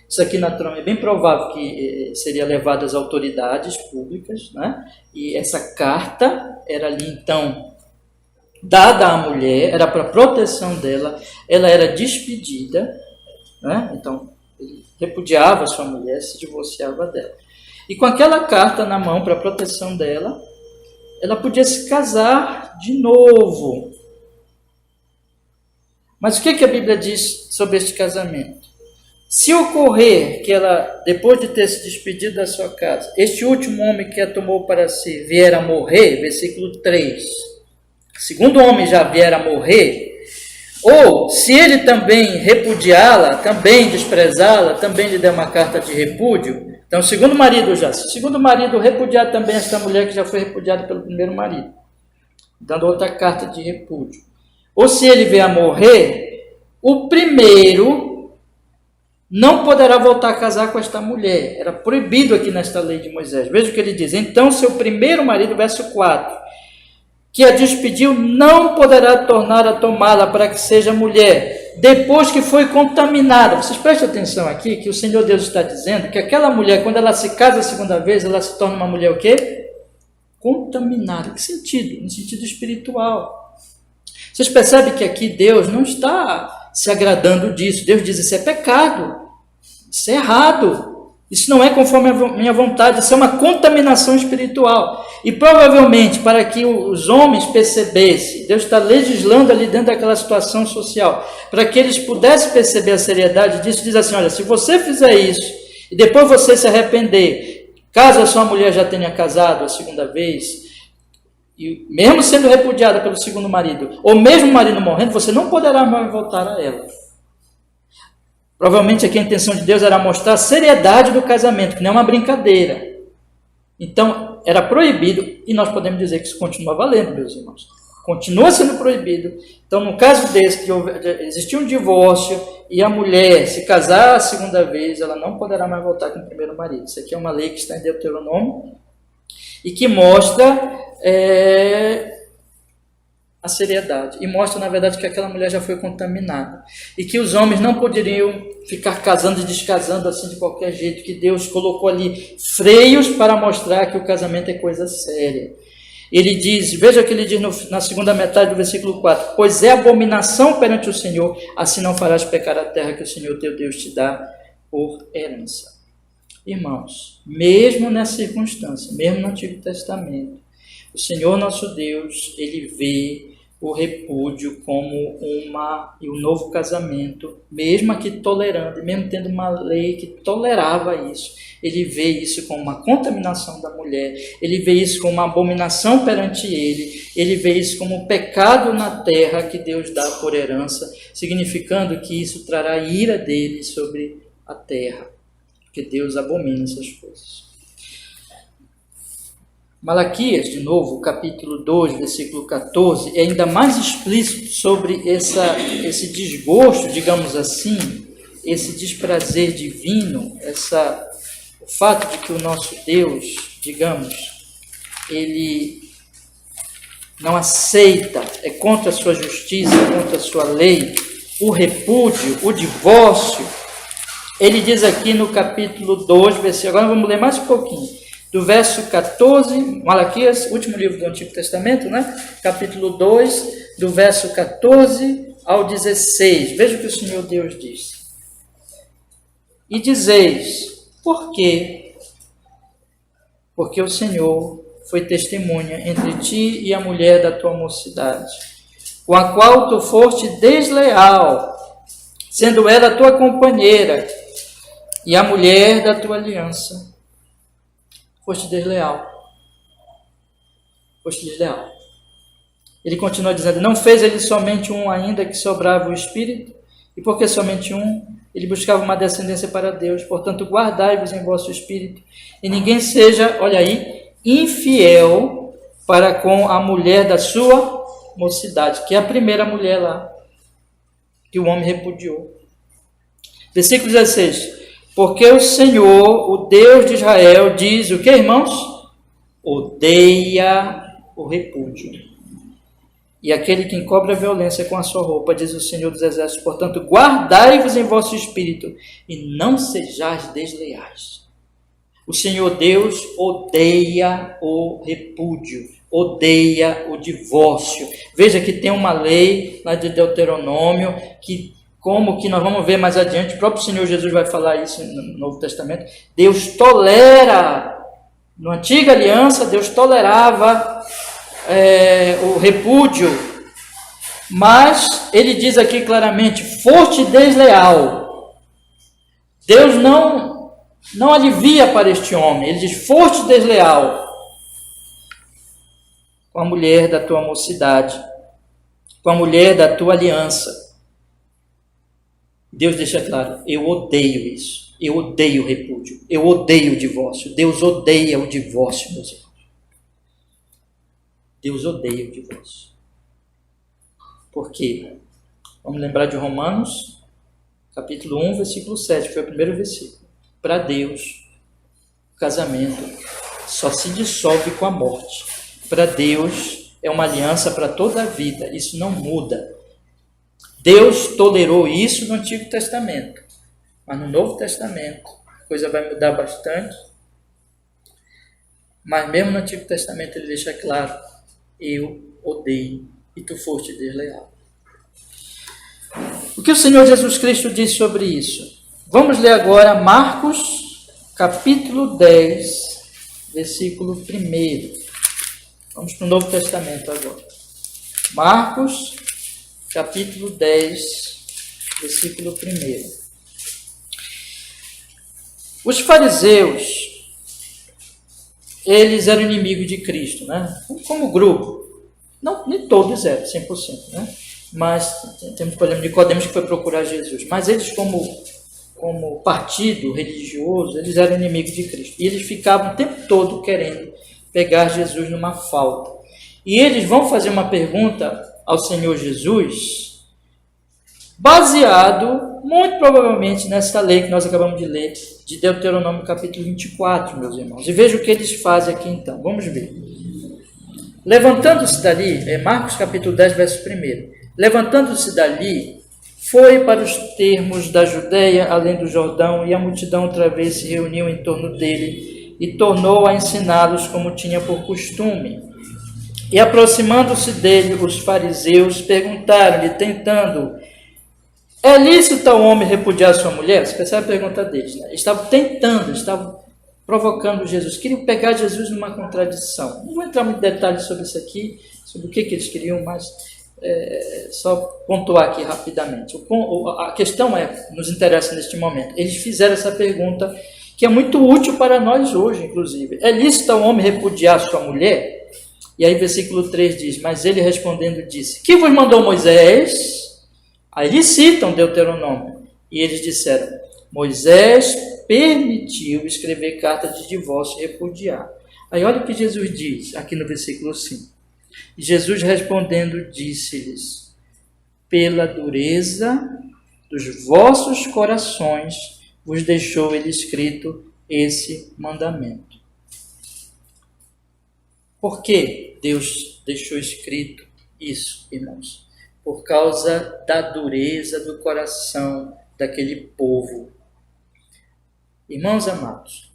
Isso aqui, naturalmente, é bem provável que seria levado às autoridades públicas, né? E essa carta era ali, então, dada à mulher, era para proteção dela, ela era despedida, né? Então, ele repudiava a sua mulher, se divorciava dela. E com aquela carta na mão para proteção dela, ela podia se casar de novo. Mas o que a Bíblia diz sobre este casamento? Se ocorrer que ela, depois de ter se despedido da sua casa, este último homem que a tomou para si vier a morrer, versículo 3, segundo homem já vier a morrer, ou se ele também repudiá-la, também desprezá-la, também lhe der uma carta de repúdio, então segundo marido se o segundo marido repudiar também esta mulher que já foi repudiada pelo primeiro marido, dando outra carta de repúdio, ou se ele vier a morrer, o primeiro não poderá voltar a casar com esta mulher. Era proibido aqui nesta lei de Moisés. Veja o que ele diz. Então, seu primeiro marido, verso 4, que a despediu, não poderá tornar a tomá-la para que seja mulher, depois que foi contaminada. Vocês prestem atenção aqui, que o Senhor Deus está dizendo que aquela mulher, quando ela se casa a segunda vez, ela se torna uma mulher o quê? Contaminada. Que sentido? No sentido espiritual. Vocês percebem que aqui Deus não está se agradando disso. Deus diz, isso é pecado, isso é errado, isso não é conforme a minha vontade, isso é uma contaminação espiritual. E provavelmente, para que os homens percebessem, Deus está legislando ali dentro daquela situação social, para que eles pudessem perceber a seriedade disso, diz assim, olha, se você fizer isso, e depois você se arrepender, caso a sua mulher já tenha casado a segunda vez, e mesmo sendo repudiada pelo segundo marido, ou mesmo o marido morrendo, você não poderá mais voltar a ela. Provavelmente aqui a intenção de Deus era mostrar a seriedade do casamento, que não é uma brincadeira. Então, era proibido, e nós podemos dizer que isso continua valendo, meus irmãos. Continua sendo proibido. Então, no caso desse, que existia um divórcio, e a mulher se casar a segunda vez, ela não poderá mais voltar com o primeiro marido. Isso aqui é uma lei que está em Deuteronômio. e que mostra a seriedade, e mostra, na verdade, que aquela mulher já foi contaminada, e que os homens não poderiam ficar casando e descasando assim de qualquer jeito, que Deus colocou ali freios para mostrar que o casamento é coisa séria. Ele diz, veja o que ele diz na segunda metade do versículo 4, pois é abominação perante o Senhor, assim não farás pecar a terra que o Senhor teu Deus te dá por herança. Irmãos, mesmo nessa circunstância, mesmo no Antigo Testamento, o Senhor nosso Deus, ele vê o repúdio como e o novo casamento, mesmo aqui tolerando, mesmo tendo uma lei que tolerava isso, ele vê isso como uma contaminação da mulher, ele vê isso como uma abominação perante ele vê isso como um pecado na terra que Deus dá por herança, significando que isso trará ira dele sobre a terra, porque Deus abomina essas coisas. Malaquias, de novo, capítulo 2, versículo 14, é ainda mais explícito sobre esse desgosto, digamos assim, esse desprazer divino, o fato de que o nosso Deus, digamos, ele não aceita, é contra a sua justiça, contra a sua lei, o repúdio, o divórcio. Ele diz aqui no capítulo 2, versículo, agora vamos ler mais um pouquinho, do verso 14, Malaquias, último livro do Antigo Testamento, né? Capítulo 2, do verso 14 ao 16. Veja o que o Senhor Deus diz. E dizeis, por quê? Porque o Senhor foi testemunha entre ti e a mulher da tua mocidade, com a qual tu foste desleal, sendo ela a tua companheira e a mulher da tua aliança. Foste desleal. Foste desleal. Ele continua dizendo, não fez ele somente um ainda que sobrava o espírito? E porque somente um, ele buscava uma descendência para Deus. Portanto, guardai-vos em vosso espírito, e ninguém seja, olha aí, infiel para com a mulher da sua mocidade, que é a primeira mulher lá, que o homem repudiou. Versículo 16. Porque o Senhor, o Deus de Israel, diz o que, irmãos? Odeia o repúdio. E aquele que encobre a violência com a sua roupa, diz o Senhor dos Exércitos, portanto, guardai-vos em vosso espírito e não sejais desleais. O Senhor Deus odeia o repúdio, odeia o divórcio. Veja que tem uma lei lá de Deuteronômio que, como que nós vamos ver mais adiante, o próprio Senhor Jesus vai falar isso no Novo Testamento, Deus tolera, na Antiga Aliança, Deus tolerava o repúdio, mas ele diz aqui claramente, foste desleal. Deus não alivia para este homem, ele diz, foste desleal com a mulher da tua mocidade, com a mulher da tua aliança. Deus deixa claro, eu odeio isso, eu odeio o repúdio, eu odeio o divórcio. Deus odeia o divórcio, meus irmãos. Deus odeia o divórcio. Por quê? Vamos lembrar de Romanos, capítulo 1, versículo 7, que foi o primeiro versículo. Para Deus, o casamento só se dissolve com a morte. Para Deus, é uma aliança para toda a vida, isso não muda. Deus tolerou isso no Antigo Testamento, mas no Novo Testamento a coisa vai mudar bastante, mas mesmo no Antigo Testamento ele deixa claro, eu odeio e tu foste desleal. O que o Senhor Jesus Cristo diz sobre isso? Vamos ler agora Marcos, capítulo 10, versículo 1. Vamos para o Novo Testamento agora. Marcos, capítulo 10, versículo 1. Os fariseus, eles eram inimigos de Cristo, né? Como grupo. Não, nem todos eram, 100%, né? Mas temos o problema de Nicodemos que foi procurar Jesus. Mas eles, como partido religioso, eles eram inimigos de Cristo. E eles ficavam o tempo todo querendo pegar Jesus numa falta. E eles vão fazer uma pergunta ao Senhor Jesus, baseado, muito provavelmente, nessa lei que nós acabamos de ler, de Deuteronômio capítulo 24, meus irmãos. E veja o que eles fazem aqui então, vamos ver. Levantando-se dali, Marcos capítulo 10, verso 1. Levantando-se dali, foi para os termos da Judéia, além do Jordão, e a multidão outra vez se reuniu em torno dele, e tornou a ensiná-los como tinha por costume. E aproximando-se dele, os fariseus perguntaram-lhe, tentando: é lícito ao homem repudiar sua mulher? Você percebe a pergunta deles, né? Estavam tentando, estavam provocando Jesus, queriam pegar Jesus numa contradição. Não vou entrar muito em detalhes sobre isso aqui, sobre o que eles queriam, mas só pontuar aqui rapidamente. A questão nos interessa neste momento. Eles fizeram essa pergunta, que é muito útil para nós hoje, inclusive. É lícito ao homem repudiar sua mulher? E aí versículo 3 diz: mas ele respondendo disse: que vos mandou Moisés? Aí eles citam Deuteronômio, e eles disseram: Moisés permitiu escrever carta de divórcio e repudiar. Aí olha o que Jesus diz, aqui no versículo 5. E Jesus respondendo disse-lhes: pela dureza dos vossos corações vos deixou ele escrito esse mandamento. Por que Deus deixou escrito isso, irmãos? Por causa da dureza do coração daquele povo. Irmãos amados,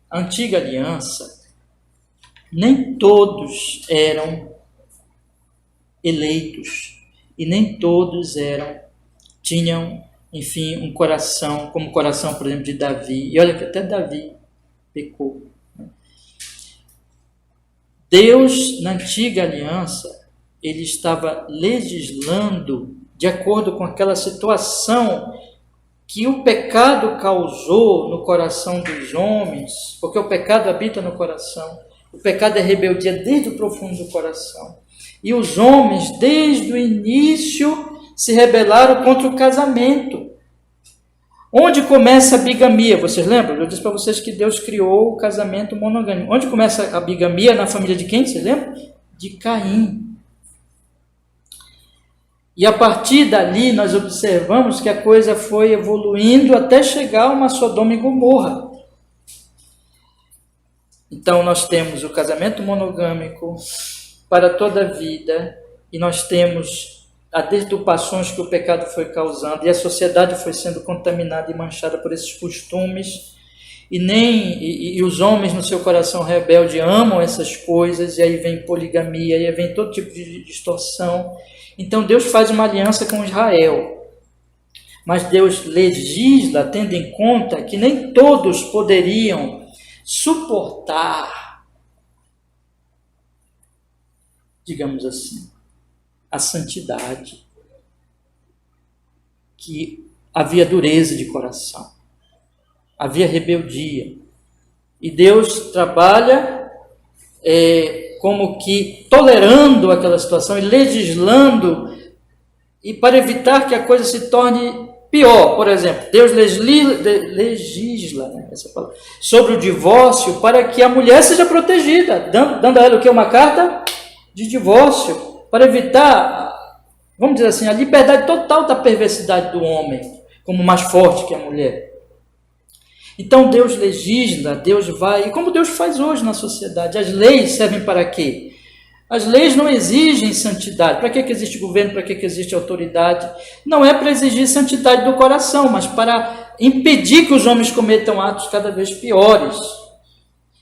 a antiga aliança, nem todos eram eleitos, e nem todos tinham, enfim, um coração, como o coração, por exemplo, de Davi. E olha que até Davi pecou. Deus, na antiga aliança, ele estava legislando de acordo com aquela situação que o pecado causou no coração dos homens, porque o pecado habita no coração, o pecado é rebeldia desde o profundo do coração. E os homens, desde o início, se rebelaram contra o casamento. Onde começa a bigamia? Vocês lembram? Eu disse para vocês que Deus criou o casamento monogâmico. Onde começa a bigamia? Na família de quem? Vocês lembram? De Caim. E a partir dali nós observamos que a coisa foi evoluindo até chegar a uma Sodoma e Gomorra. Então nós temos o casamento monogâmico para toda a vida, e nós temos as deturpações que o pecado foi causando, e a sociedade foi sendo contaminada e manchada por esses costumes, e os homens no seu coração rebelde amam essas coisas, e aí vem poligamia, e aí vem todo tipo de distorção. Então Deus faz uma aliança com Israel, mas Deus legisla tendo em conta que nem todos poderiam suportar, digamos assim, a santidade, que havia dureza de coração, havia rebeldia, e Deus trabalha como que tolerando aquela situação e legislando, e para evitar que a coisa se torne pior. Por exemplo, Deus legisla essa palavra, sobre o divórcio, para que a mulher seja protegida, dando a ela o que? Uma carta de divórcio, para evitar, vamos dizer assim, a liberdade total da perversidade do homem, como mais forte que a mulher. Então Deus legisla, Deus vai, e como Deus faz hoje na sociedade. As leis servem para quê? As leis não exigem santidade. Para que existe governo? Para que existe autoridade? Não é para exigir santidade do coração, mas para impedir que os homens cometam atos cada vez piores.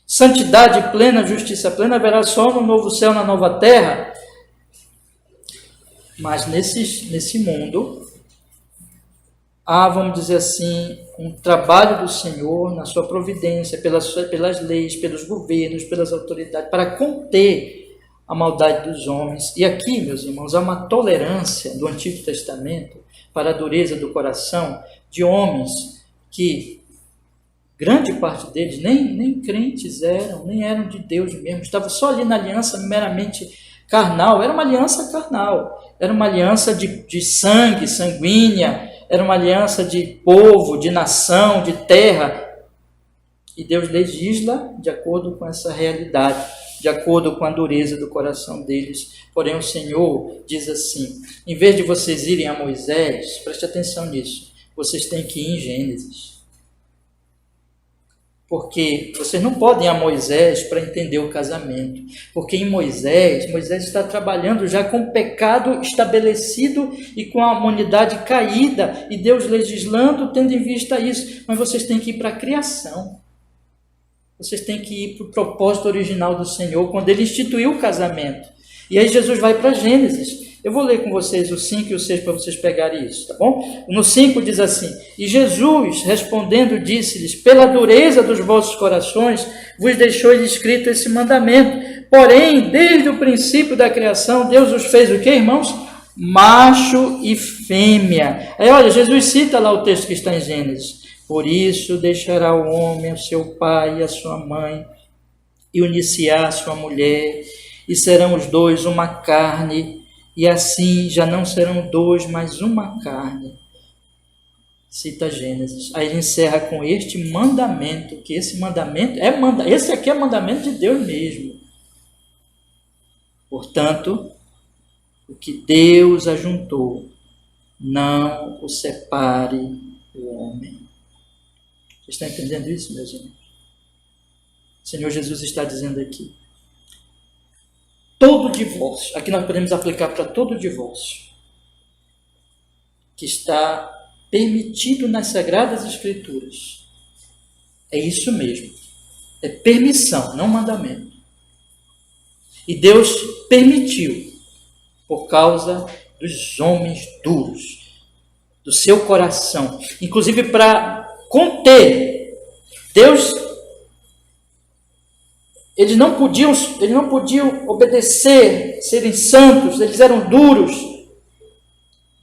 Santidade plena, justiça plena, haverá só no novo céu, na nova terra. Mas nesse mundo, há, vamos dizer assim, um trabalho do Senhor na sua providência, pelas leis, pelos governos, pelas autoridades, para conter a maldade dos homens. E aqui, meus irmãos, há uma tolerância do Antigo Testamento para a dureza do coração de homens que, grande parte deles, nem crentes eram, nem eram de Deus mesmo, estavam só ali na aliança meramente carnal. Era uma aliança carnal, era uma aliança de sangue, sanguínea, era uma aliança de povo, de nação, de terra. E Deus legisla de acordo com essa realidade. de acordo com a dureza do coração deles. Porém, o Senhor diz assim, em vez de vocês irem a Moisés, preste atenção nisso, vocês têm que ir em Gênesis. Porque vocês não podem ir a Moisés para entender o casamento. Porque em Moisés está trabalhando já com o pecado estabelecido e com a humanidade caída, e Deus legislando, tendo em vista isso. Mas vocês têm que ir para a criação. Vocês têm que ir para o propósito original do Senhor, quando Ele instituiu o casamento. E aí Jesus vai para Gênesis. Eu vou ler com vocês o 5 e o 6 para vocês pegarem isso, tá bom? No 5 diz assim, e Jesus, respondendo, disse-lhes, pela dureza dos vossos corações, vos deixou escrito esse mandamento. Porém, desde o princípio da criação, Deus os fez o quê, irmãos? Macho e fêmea. Aí, olha, Jesus cita lá o texto que está em Gênesis. Por isso deixará o homem o seu pai e a sua mãe, e unir-se-á a sua mulher, e serão os dois uma carne, e assim já não serão dois, mas uma carne. Cita Gênesis. Aí ele encerra com este mandamento, que esse mandamento esse aqui é mandamento de Deus mesmo. Portanto, o que Deus ajuntou, não o separe o homem. Vocês estão entendendo isso, meus irmãos? O Senhor Jesus está dizendo aqui, todo divórcio, aqui nós podemos aplicar para todo divórcio, que está permitido nas Sagradas Escrituras. É isso mesmo. É permissão, não mandamento. E Deus permitiu, por causa dos homens duros, do seu coração, inclusive para conter. Deus, eles não podiam obedecer, serem santos, eles eram duros.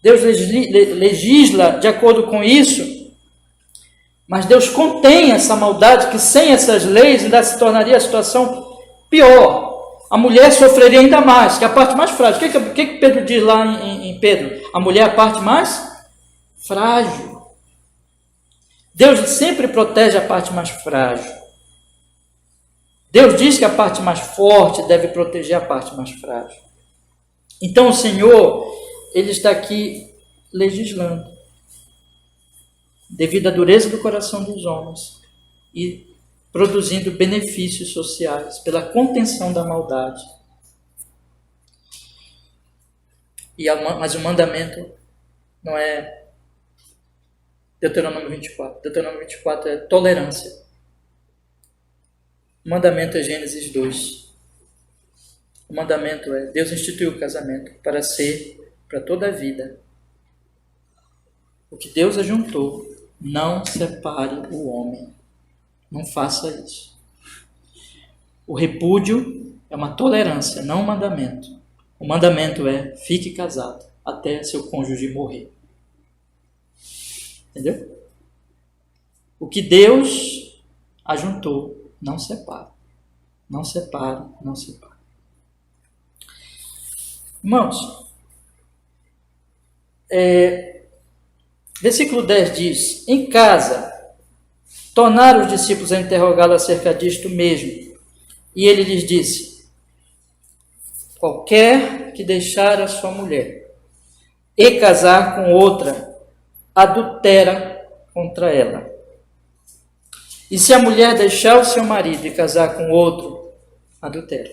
Deus legisla de acordo com isso, mas Deus contém essa maldade, que sem essas leis ainda se tornaria a situação pior. A mulher sofreria ainda mais, que é a parte mais frágil. O que Pedro diz lá em Pedro? A mulher é a parte mais frágil. Deus sempre protege a parte mais frágil. Deus diz que a parte mais forte deve proteger a parte mais frágil. Então o Senhor, Ele está aqui legislando, devido à dureza do coração dos homens, e produzindo benefícios sociais pela contenção da maldade. Mas o mandamento não é Deuteronômio 24. Deuteronômio 24 é tolerância. O mandamento é Gênesis 2. O mandamento é, Deus instituiu o casamento para ser para toda a vida. O que Deus ajuntou, não separe o homem. Não faça isso. O repúdio é uma tolerância, não um mandamento. O mandamento é, fique casado até seu cônjuge morrer. Entendeu? O que Deus ajuntou, não separe. Não separe, não separe. Irmãos, versículo 10 diz, em casa, tornaram os discípulos a interrogá-lo acerca disto mesmo. E ele lhes disse, qualquer que deixar a sua mulher e casar com outra, adultera contra ela. E se a mulher deixar o seu marido e casar com outro, adultera.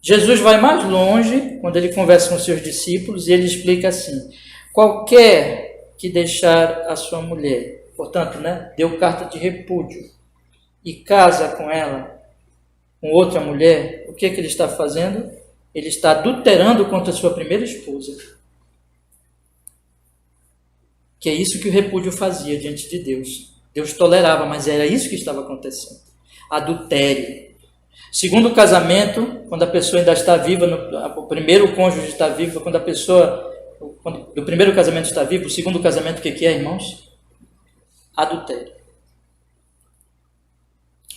Jesus vai mais longe, quando ele conversa com seus discípulos, e ele explica assim, qualquer que deixar a sua mulher, portanto, deu carta de repúdio, e casa com ela, com outra mulher, o que ele está fazendo? Ele está adulterando contra a sua primeira esposa. Que é isso que o repúdio fazia diante de Deus. Deus tolerava, mas era isso que estava acontecendo. Adultério. Segundo o casamento, quando a pessoa ainda está viva, o primeiro cônjuge está vivo, quando a pessoa, do primeiro casamento está vivo, o segundo casamento o que é, irmãos? Adultério.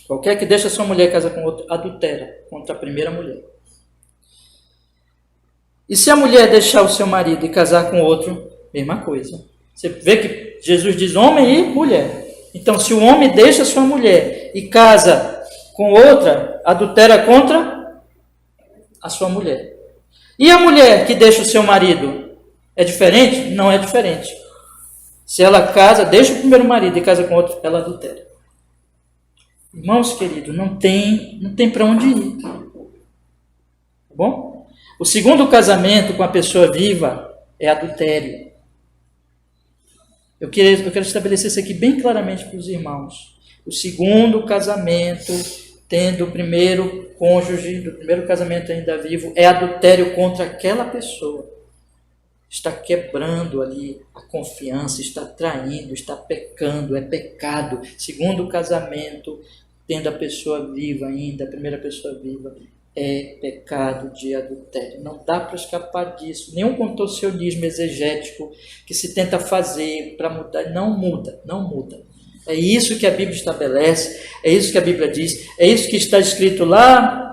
Qualquer que deixa sua mulher e casa com outro, adultera contra a primeira mulher. E se a mulher deixar o seu marido e casar com outro, mesma coisa. Você vê que Jesus diz homem e mulher. Então, se o homem deixa sua mulher e casa com outra, adultera contra a sua mulher. E a mulher que deixa o seu marido, é diferente? Não é diferente. Se ela casa, deixa o primeiro marido e casa com outro, ela adultera. Irmãos queridos, não tem para onde ir. Tá bom? O segundo casamento com a pessoa viva é adultério. Eu quero estabelecer isso aqui bem claramente para os irmãos. O segundo casamento, tendo o primeiro cônjuge, do primeiro casamento ainda vivo, é adultério contra aquela pessoa. Está quebrando ali a confiança, está traindo, está pecando, é pecado. Segundo casamento, tendo a pessoa viva ainda, a primeira pessoa viva, é pecado de adultério. Não dá para escapar disso. Nenhum contorcionismo exegético que se tenta fazer para mudar, não muda. É isso que a Bíblia estabelece, é isso que a Bíblia diz, é isso que está escrito lá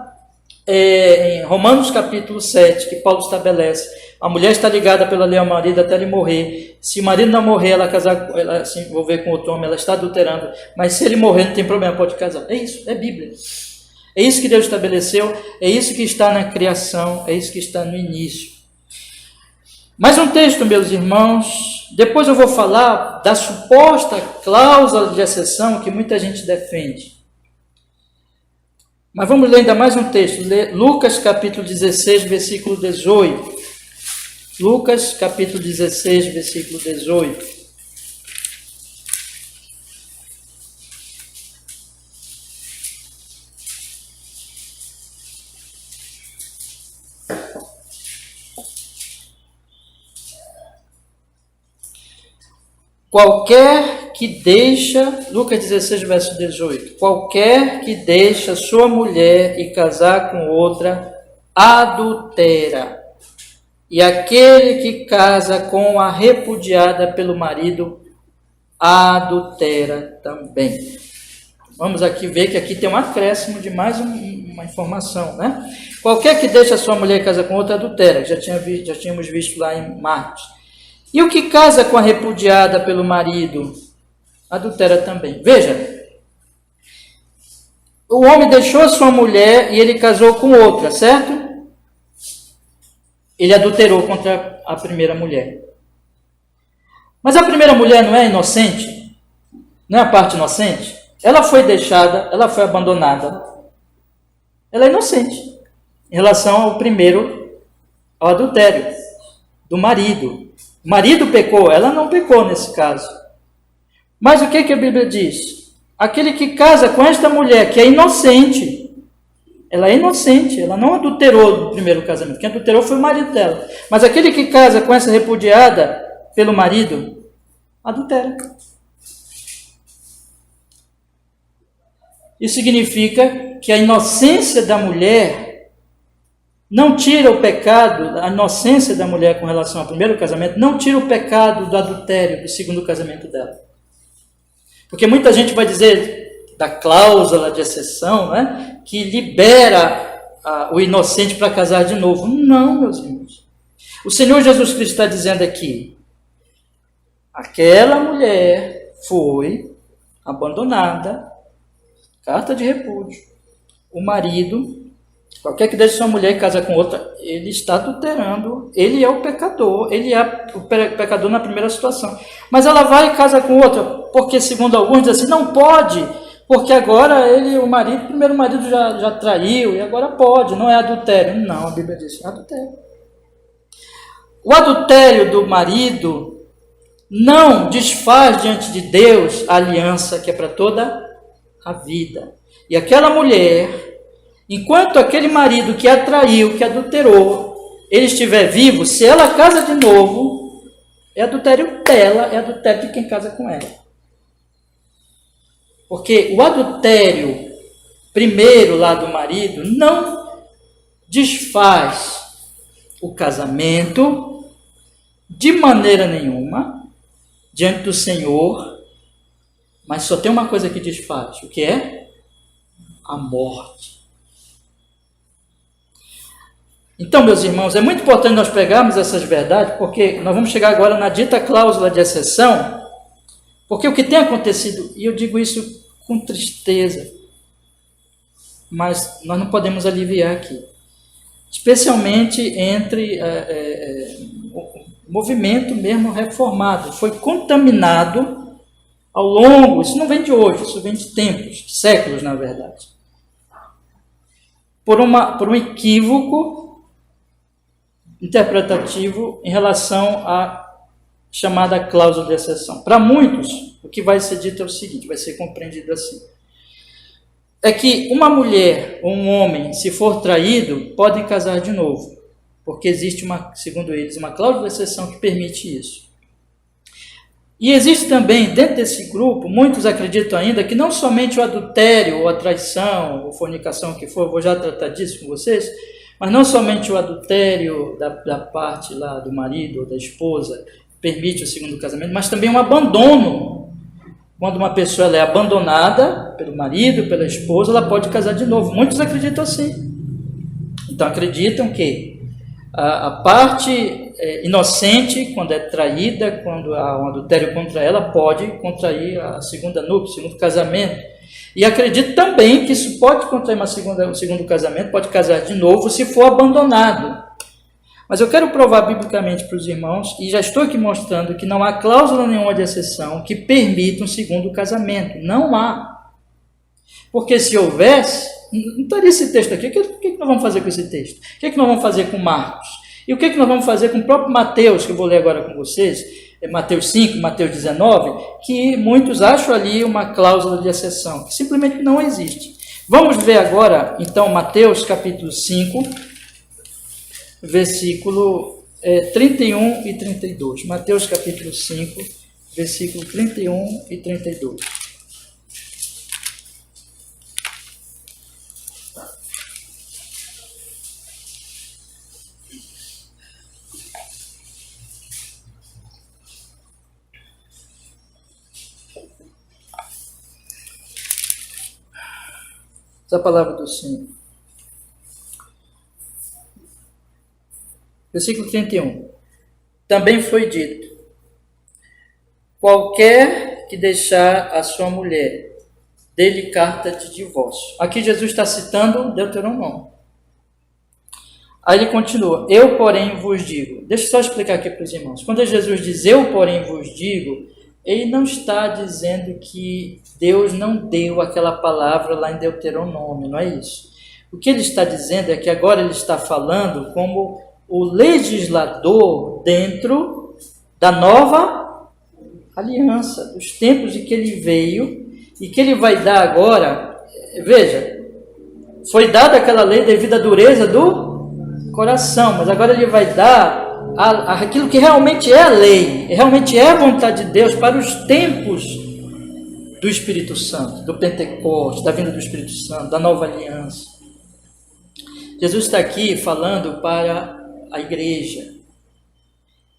em Romanos capítulo 7, que Paulo estabelece. A mulher está ligada pela lei ao marido até ele morrer. Se o marido não morrer, ela se envolver com outro homem, ela está adulterando. Mas se ele morrer, não tem problema, pode casar. É isso, é Bíblia. É isso que Deus estabeleceu, é isso que está na criação, é isso que está no início. Mais um texto, meus irmãos. Depois eu vou falar da suposta cláusula de exceção que muita gente defende. Mas vamos ler ainda mais um texto. Lucas capítulo 16, versículo 18. Lucas capítulo 16, versículo 18. Qualquer que deixa, Lucas 16, verso 18, qualquer que deixa sua mulher e casar com outra, adultera. E aquele que casa com a repudiada pelo marido, adultera também. Vamos aqui ver que aqui tem um acréscimo de mais uma informação, né? Qualquer que deixa sua mulher e casa com outra, adultera. Já tínhamos visto lá em Marcos. E o que casa com a repudiada pelo marido, adultera também. Veja, o homem deixou sua mulher e ele casou com outra, certo? Ele adulterou contra a primeira mulher. Mas a primeira mulher não é inocente? Não é a parte inocente? Ela foi deixada, ela foi abandonada. Ela é inocente em relação ao primeiro, ao adultério do marido. O marido pecou, ela não pecou nesse caso. Mas o que a Bíblia diz? Aquele que casa com esta mulher que é inocente, ela é inocente, ela não adulterou no primeiro casamento. Quem adulterou foi o marido dela. Mas aquele que casa com essa repudiada pelo marido, adultera. Isso significa que a inocência da mulher não tira o pecado, a inocência da mulher com relação ao primeiro casamento, não tira o pecado do adultério do segundo casamento dela. Porque muita gente vai dizer da cláusula de exceção, né, que libera o inocente para casar de novo. Não, meus irmãos. O Senhor Jesus Cristo está dizendo aqui, aquela mulher foi abandonada, carta de repúdio, o marido, qualquer que deixe sua mulher e casa com outra, ele está adulterando, ele é o pecador, ele é o pecador na primeira situação. Mas ela vai e casa com outra, porque segundo alguns dizem assim, não pode, porque agora o primeiro marido já traiu, e agora pode, não é adultério. Não, a Bíblia diz, é adultério. O adultério do marido não desfaz diante de Deus a aliança que é para toda a vida. E aquela mulher, enquanto aquele marido que a traiu, que adulterou, ele estiver vivo, se ela casa de novo, é adultério dela, é adultério de quem casa com ela. Porque o adultério primeiro lá do marido não desfaz o casamento de maneira nenhuma diante do Senhor, mas só tem uma coisa que desfaz, o que é? A morte. Então, meus irmãos, é muito importante nós pegarmos essas verdades, porque nós vamos chegar agora na dita cláusula de exceção, porque o que tem acontecido, e eu digo isso com tristeza, mas nós não podemos aliviar aqui. especialmente entre o movimento mesmo reformado. Foi contaminado ao longo, isso não vem de hoje, isso vem de tempos, séculos na verdade, por um equívoco interpretativo em relação à chamada cláusula de exceção. Para muitos, o que vai ser dito é o seguinte, vai ser compreendido assim: é que uma mulher ou um homem, se for traído, podem casar de novo, porque existe, segundo eles, uma cláusula de exceção que permite isso. E existe também, dentro desse grupo, muitos acreditam ainda que não somente o adultério, ou a traição, ou fornicação, que for, eu vou já tratar disso com vocês, mas não somente o adultério da parte lá do marido ou da esposa permite o segundo casamento, mas também um abandono. Quando uma pessoa ela é abandonada pelo marido, pela esposa, ela pode casar de novo. Muitos acreditam assim. Então acreditam que a parte inocente, quando é traída, quando há um adultério contra ela, pode contrair a segunda núpcia, o segundo casamento. E acredito também que isso pode contrair um segundo casamento, pode casar de novo se for abandonado. Mas eu quero provar biblicamente para os irmãos, e já estou aqui mostrando que não há cláusula nenhuma de exceção que permita um segundo casamento. Não há. Porque se houvesse, não estaria esse texto aqui. O que nós vamos fazer com esse texto? O que nós vamos fazer com Marcos? E o que nós vamos fazer com o próprio Mateus, que eu vou ler agora com vocês, Mateus 5, Mateus 19, que muitos acham ali uma cláusula de exceção, que simplesmente não existe. Vamos ver agora, então, Mateus capítulo 5, versículo 31 e 32. Mateus capítulo 5, versículo 31 e 32. Essa é a palavra do Senhor. Versículo 31. Também foi dito: qualquer que deixar a sua mulher, dê-lhe carta de divórcio. Aqui Jesus está citando Deuteronômio. Aí ele continua: eu, porém, vos digo. Deixa eu só explicar aqui para os irmãos. Quando Jesus diz eu, porém, vos digo, ele não está dizendo que Deus não deu aquela palavra lá em Deuteronômio, não é isso. O que ele está dizendo é que agora ele está falando como o legislador dentro da nova aliança, dos tempos em que ele veio e que ele vai dar agora. Veja, foi dada aquela lei devido à dureza do coração, mas agora ele vai dar aquilo que realmente é a lei, realmente é a vontade de Deus para os tempos do Espírito Santo, do Pentecostes, da vinda do Espírito Santo, da nova aliança. Jesus está aqui falando para a igreja.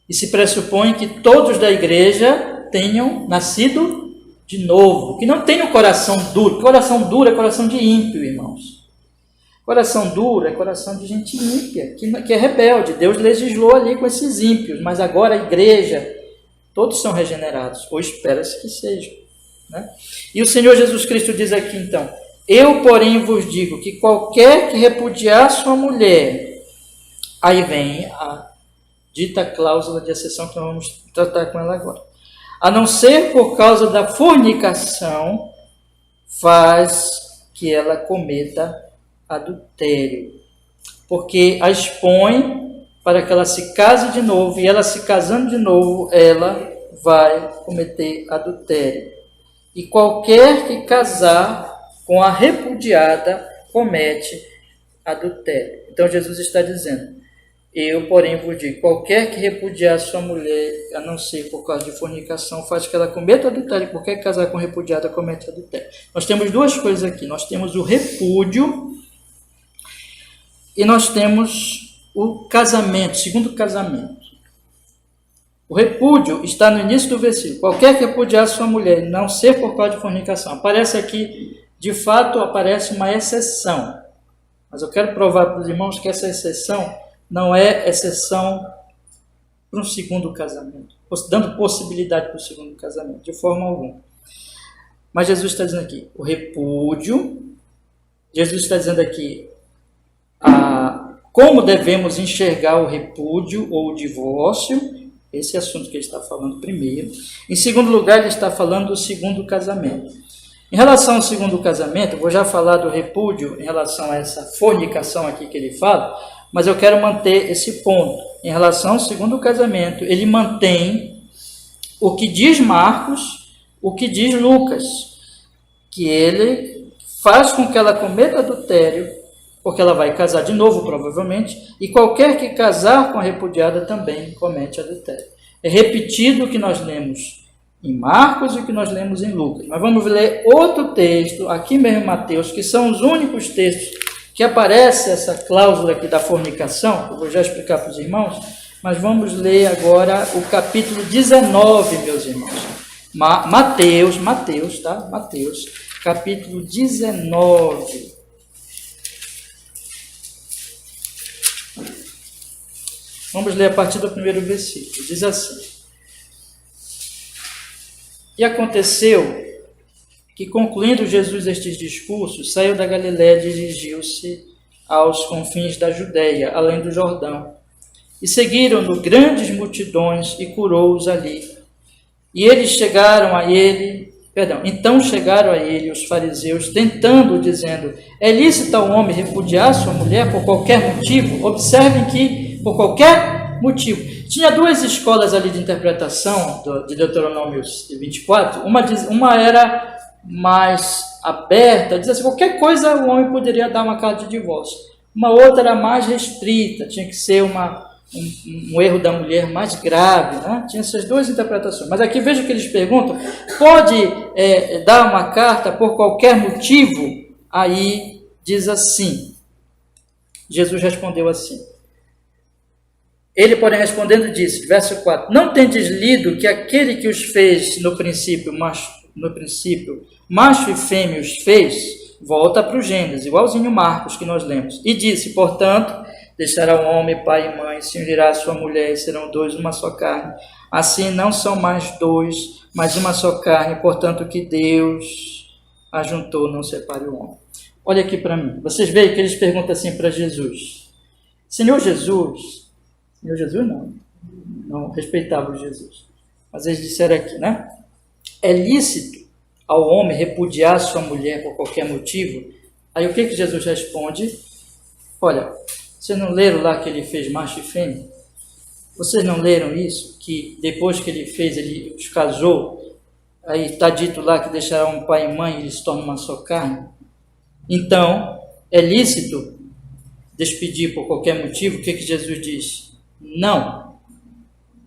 E se pressupõe que todos da igreja tenham nascido de novo, que não tenham coração duro. Coração duro é coração de ímpio, irmãos. Coração duro é coração de gente ímpia, que é rebelde. Deus legislou ali com esses ímpios, mas agora a igreja, todos são regenerados, ou espera-se que sejam. Né? E o Senhor Jesus Cristo diz aqui então: eu, porém, vos digo que qualquer que repudiar sua mulher, aí vem a dita cláusula de exceção que nós vamos tratar com ela agora, a não ser por causa da fornicação, faz que ela cometa adultério, porque a expõe para que ela se case de novo, e ela se casando de novo, ela vai cometer adultério. E qualquer que casar com a repudiada comete adultério. Então Jesus está dizendo: eu, porém, vos digo, qualquer que repudiar sua mulher, a não ser por causa de fornicação, faz que ela cometa adultério. Qualquer que casar com repudiada comete adultério. Nós temos duas coisas aqui. Nós temos o repúdio e nós temos o casamento, segundo casamento. O repúdio está no início do versículo. Qualquer que repudiar sua mulher, não ser por causa de fornicação. Aparece aqui, de fato, aparece uma exceção. Mas eu quero provar para os irmãos que essa exceção não é exceção para um segundo casamento, dando possibilidade para o segundo casamento, de forma alguma. Mas Jesus está dizendo aqui a como devemos enxergar o repúdio ou o divórcio. Esse é o assunto que ele está falando primeiro. Em segundo lugar, ele está falando do segundo casamento. Em relação ao segundo casamento, eu vou já falar do repúdio em relação a essa fornicação aqui que ele fala, mas eu quero manter esse ponto. Em relação ao segundo casamento, ele mantém o que diz Marcos, o que diz Lucas, que ele faz com que ela cometa adultério, porque ela vai casar de novo, provavelmente, e qualquer que casar com a repudiada também comete adultério. É repetido o que nós lemos em Marcos e o que nós lemos em Lucas. Mas vamos ler outro texto, aqui mesmo em Mateus, que são os únicos textos que aparece essa cláusula aqui da fornicação. Eu vou já explicar para os irmãos, mas vamos ler agora o capítulo 19, meus irmãos. Mateus, tá? Mateus, capítulo 19. Vamos ler a partir do primeiro versículo. Diz assim: E aconteceu que, concluindo Jesus estes discursos, saiu da Galiléia e dirigiu-se aos confins da Judéia, além do Jordão. E seguiram-no grandes multidões e curou-os ali. Então chegaram a ele os fariseus, tentando, dizendo: É lícito ao homem repudiar sua mulher por qualquer motivo? Observem que por qualquer motivo. Tinha duas escolas ali de interpretação de Deuteronômio 24. Uma era mais aberta, dizia assim, qualquer coisa o homem poderia dar uma carta de divórcio. Uma outra era mais restrita, tinha que ser um erro da mulher mais grave, né? Tinha essas duas interpretações. Mas aqui veja que eles perguntam, pode dar uma carta por qualquer motivo? Aí diz assim, Jesus respondeu assim. Ele, porém, respondendo, disse, verso 4, não tendes lido que aquele que os fez no princípio, macho e fêmea os fez, volta para o Gênesis, igualzinho Marcos que nós lemos, e disse, portanto, deixará o homem pai e mãe, se unirá a sua mulher, e serão dois, uma só carne. Assim não são mais dois, mas uma só carne, portanto, que Deus ajuntou, não separe o homem. Olha aqui para mim, vocês veem que eles perguntam assim para Jesus, Senhor Jesus não respeitava Jesus, mas eles disseram aqui, né? É lícito ao homem repudiar sua mulher por qualquer motivo? Aí o que Jesus responde? Olha, vocês não leram lá que ele fez macho e fêmea? Vocês não leram isso? Que depois que ele fez, ele os casou, aí está dito lá que deixará um pai e mãe e eles se tornam uma só carne? Então, é lícito despedir por qualquer motivo? O que Jesus diz? Não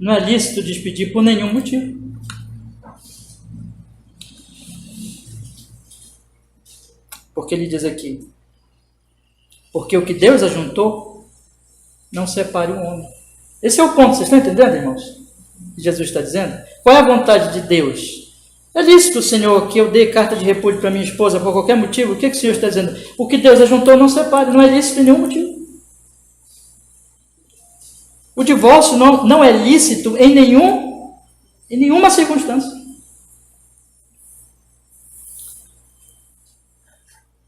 é lícito despedir por nenhum motivo. Porque ele diz aqui, porque o que Deus ajuntou, não separe o homem. Esse é o ponto, vocês estão entendendo, irmãos? Que Jesus está dizendo? Qual é a vontade de Deus? É lícito, Senhor, que eu dê carta de repúdio para minha esposa por qualquer motivo? O que o Senhor está dizendo? O que Deus ajuntou, não separe, não é lícito em nenhum motivo. O divórcio não é lícito em nenhuma circunstância.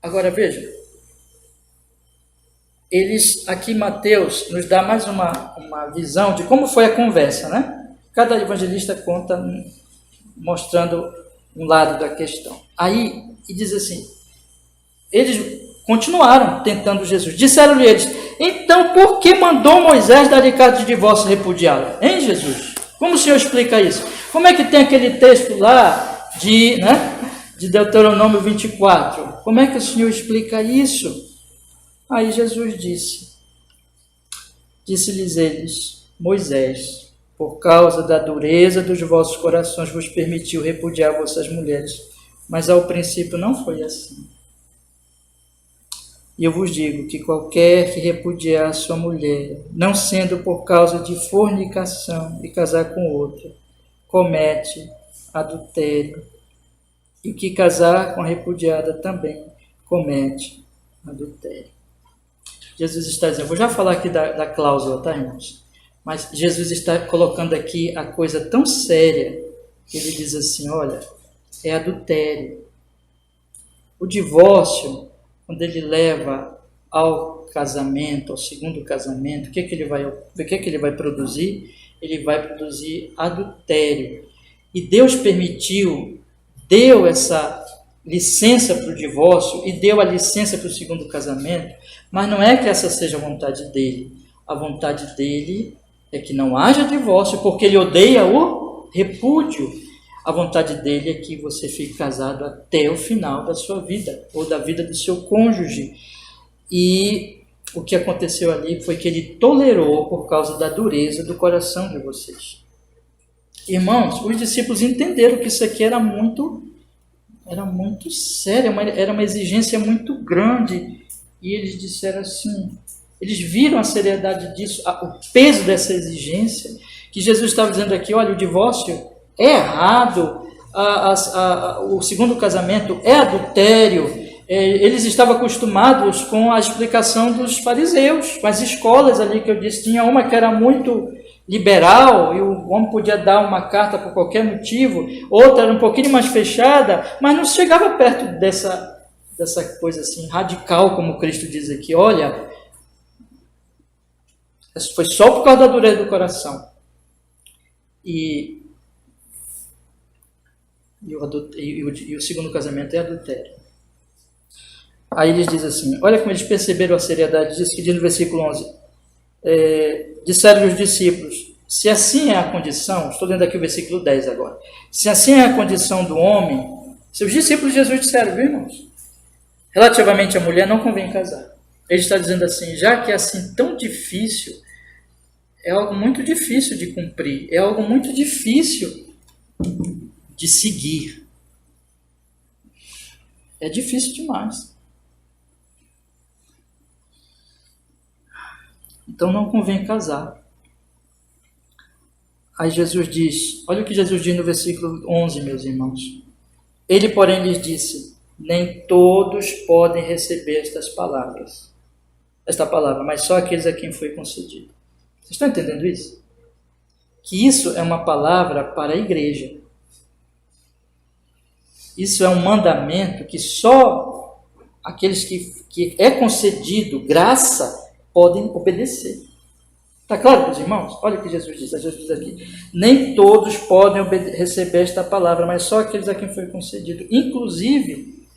Agora veja, aqui Mateus nos dá mais uma visão de como foi a conversa, né? Cada evangelista conta mostrando um lado da questão. Aí, e diz assim, eles continuaram tentando Jesus. Disseram-lhe eles, então por que mandou Moisés dar carta de divórcio e repudiá-la? Hein, Jesus? Como o Senhor explica isso? Como é que tem aquele texto lá de Deuteronômio 24? Como é que o Senhor explica isso? Aí Jesus disse-lhes eles, Moisés, por causa da dureza dos vossos corações, vos permitiu repudiar vossas mulheres, mas ao princípio não foi assim. E eu vos digo que qualquer que repudiar sua mulher, não sendo por causa de fornicação e casar com outra, comete adultério. E o que casar com a repudiada também comete adultério. Jesus está dizendo, vou já falar aqui da cláusula, tá, irmãos? Mas Jesus está colocando aqui a coisa tão séria, que ele diz assim, olha, é adultério. O divórcio, quando ele leva ao casamento, ao segundo casamento, o que ele vai produzir? Ele vai produzir adultério. E Deus permitiu, deu essa licença para o divórcio e deu a licença para o segundo casamento, mas não é que essa seja a vontade dele. A vontade dele é que não haja divórcio, porque ele odeia o repúdio. A vontade dele é que você fique casado até o final da sua vida, ou da vida do seu cônjuge. E o que aconteceu ali foi que ele tolerou por causa da dureza do coração de vocês. Irmãos, os discípulos entenderam que isso aqui era muito sério, era uma exigência muito grande. E eles disseram assim, eles viram a seriedade disso, o peso dessa exigência, que Jesus estava dizendo aqui, olha, o divórcio é errado, o segundo casamento é adultério. Eles estavam acostumados com a explicação dos fariseus, com as escolas ali que eu disse. Tinha uma que era muito liberal e o homem podia dar uma carta por qualquer motivo, outra era um pouquinho mais fechada, mas não chegava perto dessa coisa assim radical, como Cristo diz aqui. Olha, isso foi só por causa da dureza do coração. E o segundo casamento é adultério. Aí eles dizem assim, olha como eles perceberam a seriedade disso, que diz no versículo 11, disseram os discípulos, se assim é a condição, estou lendo aqui o versículo 10 agora, se assim é a condição do homem, seus discípulos de Jesus disseram, viu, irmãos, relativamente à mulher não convém casar. Ele está dizendo assim, já que é assim tão difícil, é algo muito difícil de cumprir, é algo muito difícil de seguir. É difícil demais. Então não convém casar. Aí Jesus diz, olha o que Jesus diz no versículo 11, meus irmãos. Ele, porém, lhes disse, nem todos podem receber esta palavra, mas só aqueles a quem foi concedido. Vocês estão entendendo isso? Que isso é uma palavra para a igreja. Isso é um mandamento que só aqueles que é concedido graça podem obedecer. Está claro, meus irmãos? Olha o que Jesus diz. Jesus diz aqui, nem todos podem receber esta palavra, mas só aqueles a quem foi concedido. Inclusive,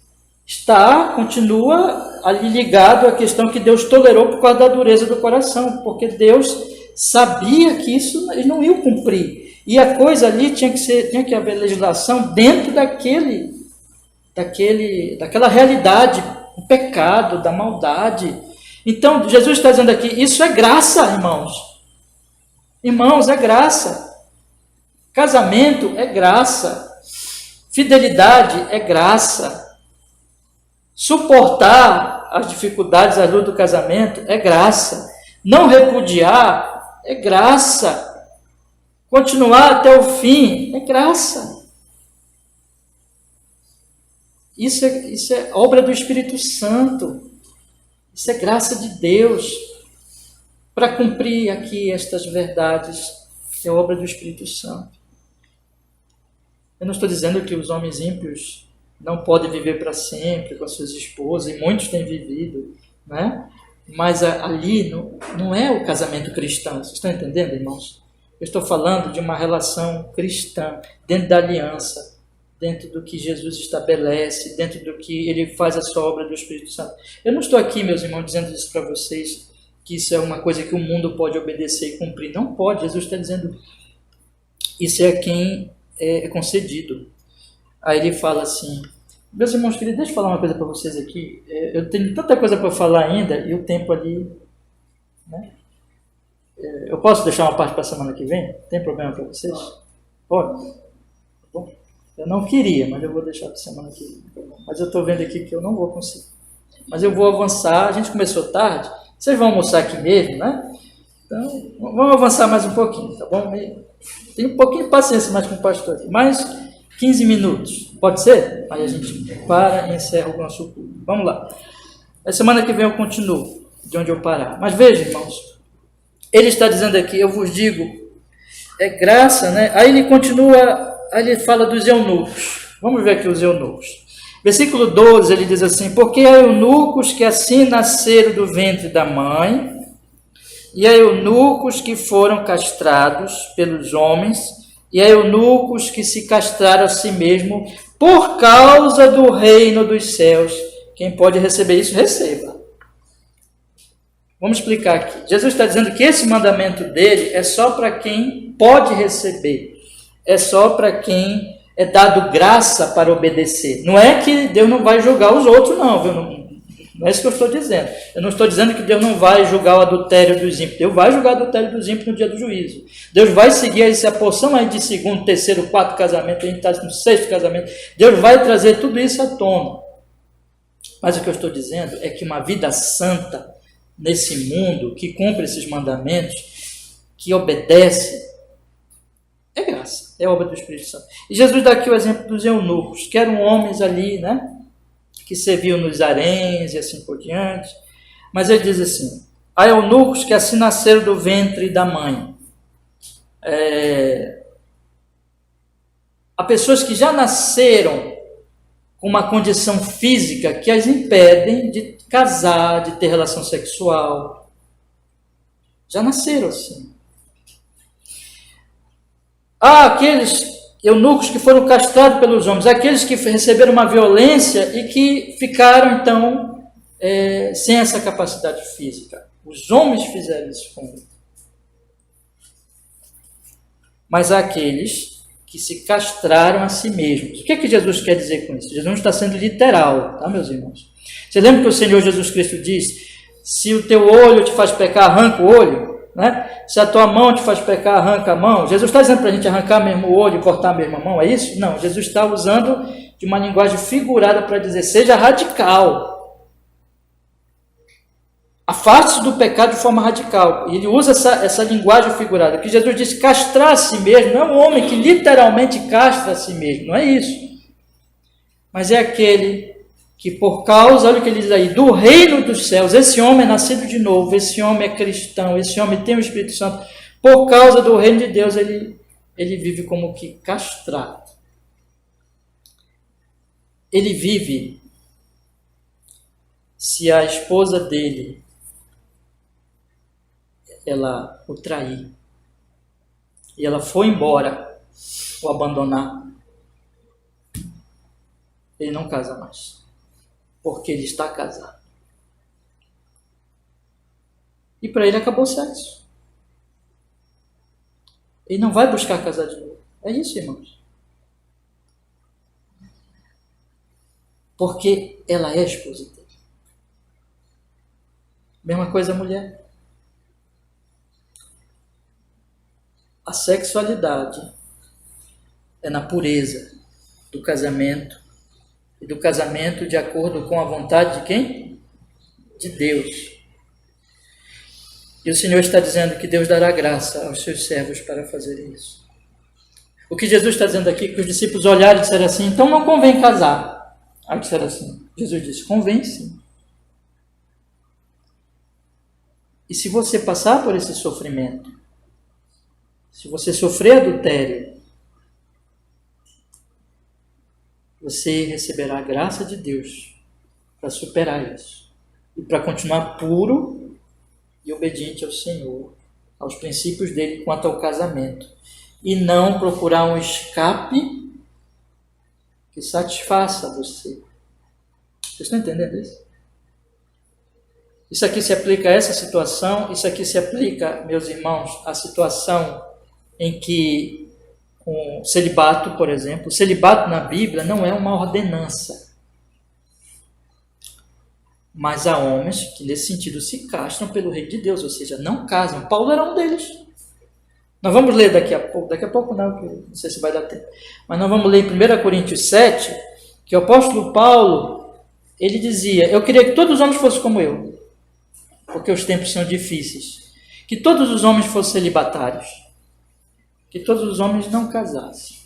continua ali ligado à questão que Deus tolerou por causa da dureza do coração, porque Deus sabia que isso eles não iam cumprir. E a coisa ali tinha que haver legislação dentro daquela realidade, do pecado, da maldade. Então, Jesus está dizendo aqui, isso é graça, irmãos. Irmãos, é graça. Casamento é graça. Fidelidade é graça. Suportar as dificuldades, a luta do casamento é graça. Não repudiar é graça. Continuar até o fim é graça. Isso é obra do Espírito Santo. Isso é graça de Deus. Para cumprir aqui estas verdades, é obra do Espírito Santo. Eu não estou dizendo que os homens ímpios não podem viver para sempre com as suas esposas, e muitos têm vivido, né? Mas ali não é o casamento cristão. Vocês estão entendendo, irmãos? Eu estou falando de uma relação cristã, dentro da aliança, dentro do que Jesus estabelece, dentro do que ele faz a sua obra do Espírito Santo. Eu não estou aqui, meus irmãos, dizendo isso para vocês, que isso é uma coisa que o mundo pode obedecer e cumprir. Não pode. Jesus está dizendo, isso é quem é concedido. Aí ele fala assim, meus irmãos queridos, deixa eu falar uma coisa para vocês aqui. Eu tenho tanta coisa para falar ainda, e o tempo ali, né? Eu posso deixar uma parte para a semana que vem? Tem problema para vocês? Pode? Tá bom? Eu não queria, mas eu vou deixar para semana que vem. Mas eu estou vendo aqui que eu não vou conseguir. Mas eu vou avançar. A gente começou tarde. Vocês vão almoçar aqui mesmo, né? Então, vamos avançar mais um pouquinho, tá bom? Tem um pouquinho de paciência mais com o pastor aqui. Mais 15 minutos. Pode ser? Aí a gente para e encerra o nosso culto. Vamos lá. A semana que vem eu continuo de onde eu parar. Mas veja, irmãos. Ele está dizendo aqui, eu vos digo, é graça, né? Aí ele continua... Aí ele fala dos eunucos. Vamos ver aqui os eunucos. Versículo 12, ele diz assim: porque há eunucos que assim nasceram do ventre da mãe, e há eunucos que foram castrados pelos homens, e há eunucos que se castraram a si mesmos por causa do reino dos céus. Quem pode receber isso, receba. Vamos explicar aqui. Jesus está dizendo que esse mandamento dele é só para quem pode receber. É só para quem é dado graça para obedecer. Não é que Deus não vai julgar os outros, não. Viu? Não é isso que eu estou dizendo. Eu não estou dizendo que Deus não vai julgar o adultério dos ímpios. Deus vai julgar o adultério dos ímpios no dia do juízo. Deus vai seguir essa porção aí de segundo, terceiro, quarto casamento. A gente está no sexto casamento. Deus vai trazer tudo isso à tona. Mas o que eu estou dizendo é que uma vida santa nesse mundo, que cumpre esses mandamentos, que obedece, é graça, é obra do Espírito Santo. E Jesus dá aqui o exemplo dos eunucos, que eram homens ali, né, que serviam nos haréns e assim por diante. Mas ele diz assim: há eunucos que assim nasceram do ventre da mãe. Há pessoas que já nasceram com uma condição física que as impedem de casar, de ter relação sexual. Já nasceram assim. Há aqueles eunucos que foram castrados pelos homens, aqueles que receberam uma violência e que ficaram, então, sem essa capacidade física. Os homens fizeram isso com ele. Mas há aqueles que se castraram a si mesmos. O que é que Jesus quer dizer com isso? Jesus não está sendo literal, tá, meus irmãos? Você lembra que o Senhor Jesus Cristo diz: se o teu olho te faz pecar, arranca o olho, né? Se a tua mão te faz pecar, arranca a mão. Jesus está dizendo para a gente arrancar mesmo o olho e cortar a mesma mão, é isso? Não, Jesus está usando de uma linguagem figurada para dizer: seja radical. Afaste-se do pecado de forma radical. E ele usa essa linguagem figurada. Que Jesus disse castrar a si mesmo. Não é um homem que literalmente castra a si mesmo. Não é isso. Mas é aquele que por causa, olha o que ele diz aí, do reino dos céus, esse homem é nascido de novo, esse homem é cristão, esse homem tem o Espírito Santo, por causa do reino de Deus, ele vive como que castrado. Ele vive se a esposa dele ela o trair e ela for embora, o abandonar, ele não casa mais, porque ele está casado. E para ele acabou o sexo. Ele não vai buscar casar de novo. É isso, irmãos. Porque ela é a esposa dele. Mesma coisa a mulher. A sexualidade é na pureza do casamento, e do casamento de acordo com a vontade de quem? De Deus. E o Senhor está dizendo que Deus dará graça aos seus servos para fazer isso. O que Jesus está dizendo aqui, que os discípulos olharam e disseram assim: então não convém casar. Aí disseram assim, Jesus disse: convém sim. E se você passar por esse sofrimento, se você sofrer adultério, você receberá a graça de Deus para superar isso. E para continuar puro e obediente ao Senhor, aos princípios dele quanto ao casamento. E não procurar um escape que satisfaça você. Vocês estão entendendo isso? Isso aqui se aplica a essa situação, isso aqui se aplica, meus irmãos, à situação em que o celibato, por exemplo, o celibato na Bíblia não é uma ordenança. Mas há homens que, nesse sentido, se castram pelo reino de Deus, ou seja, não casam. Paulo era um deles. Nós vamos ler daqui a pouco não sei se vai dar tempo, mas nós vamos ler em 1 Coríntios 7, que o apóstolo Paulo, ele dizia: eu queria que todos os homens fossem como eu, porque os tempos são difíceis, que todos os homens fossem celibatários, que todos os homens não casassem,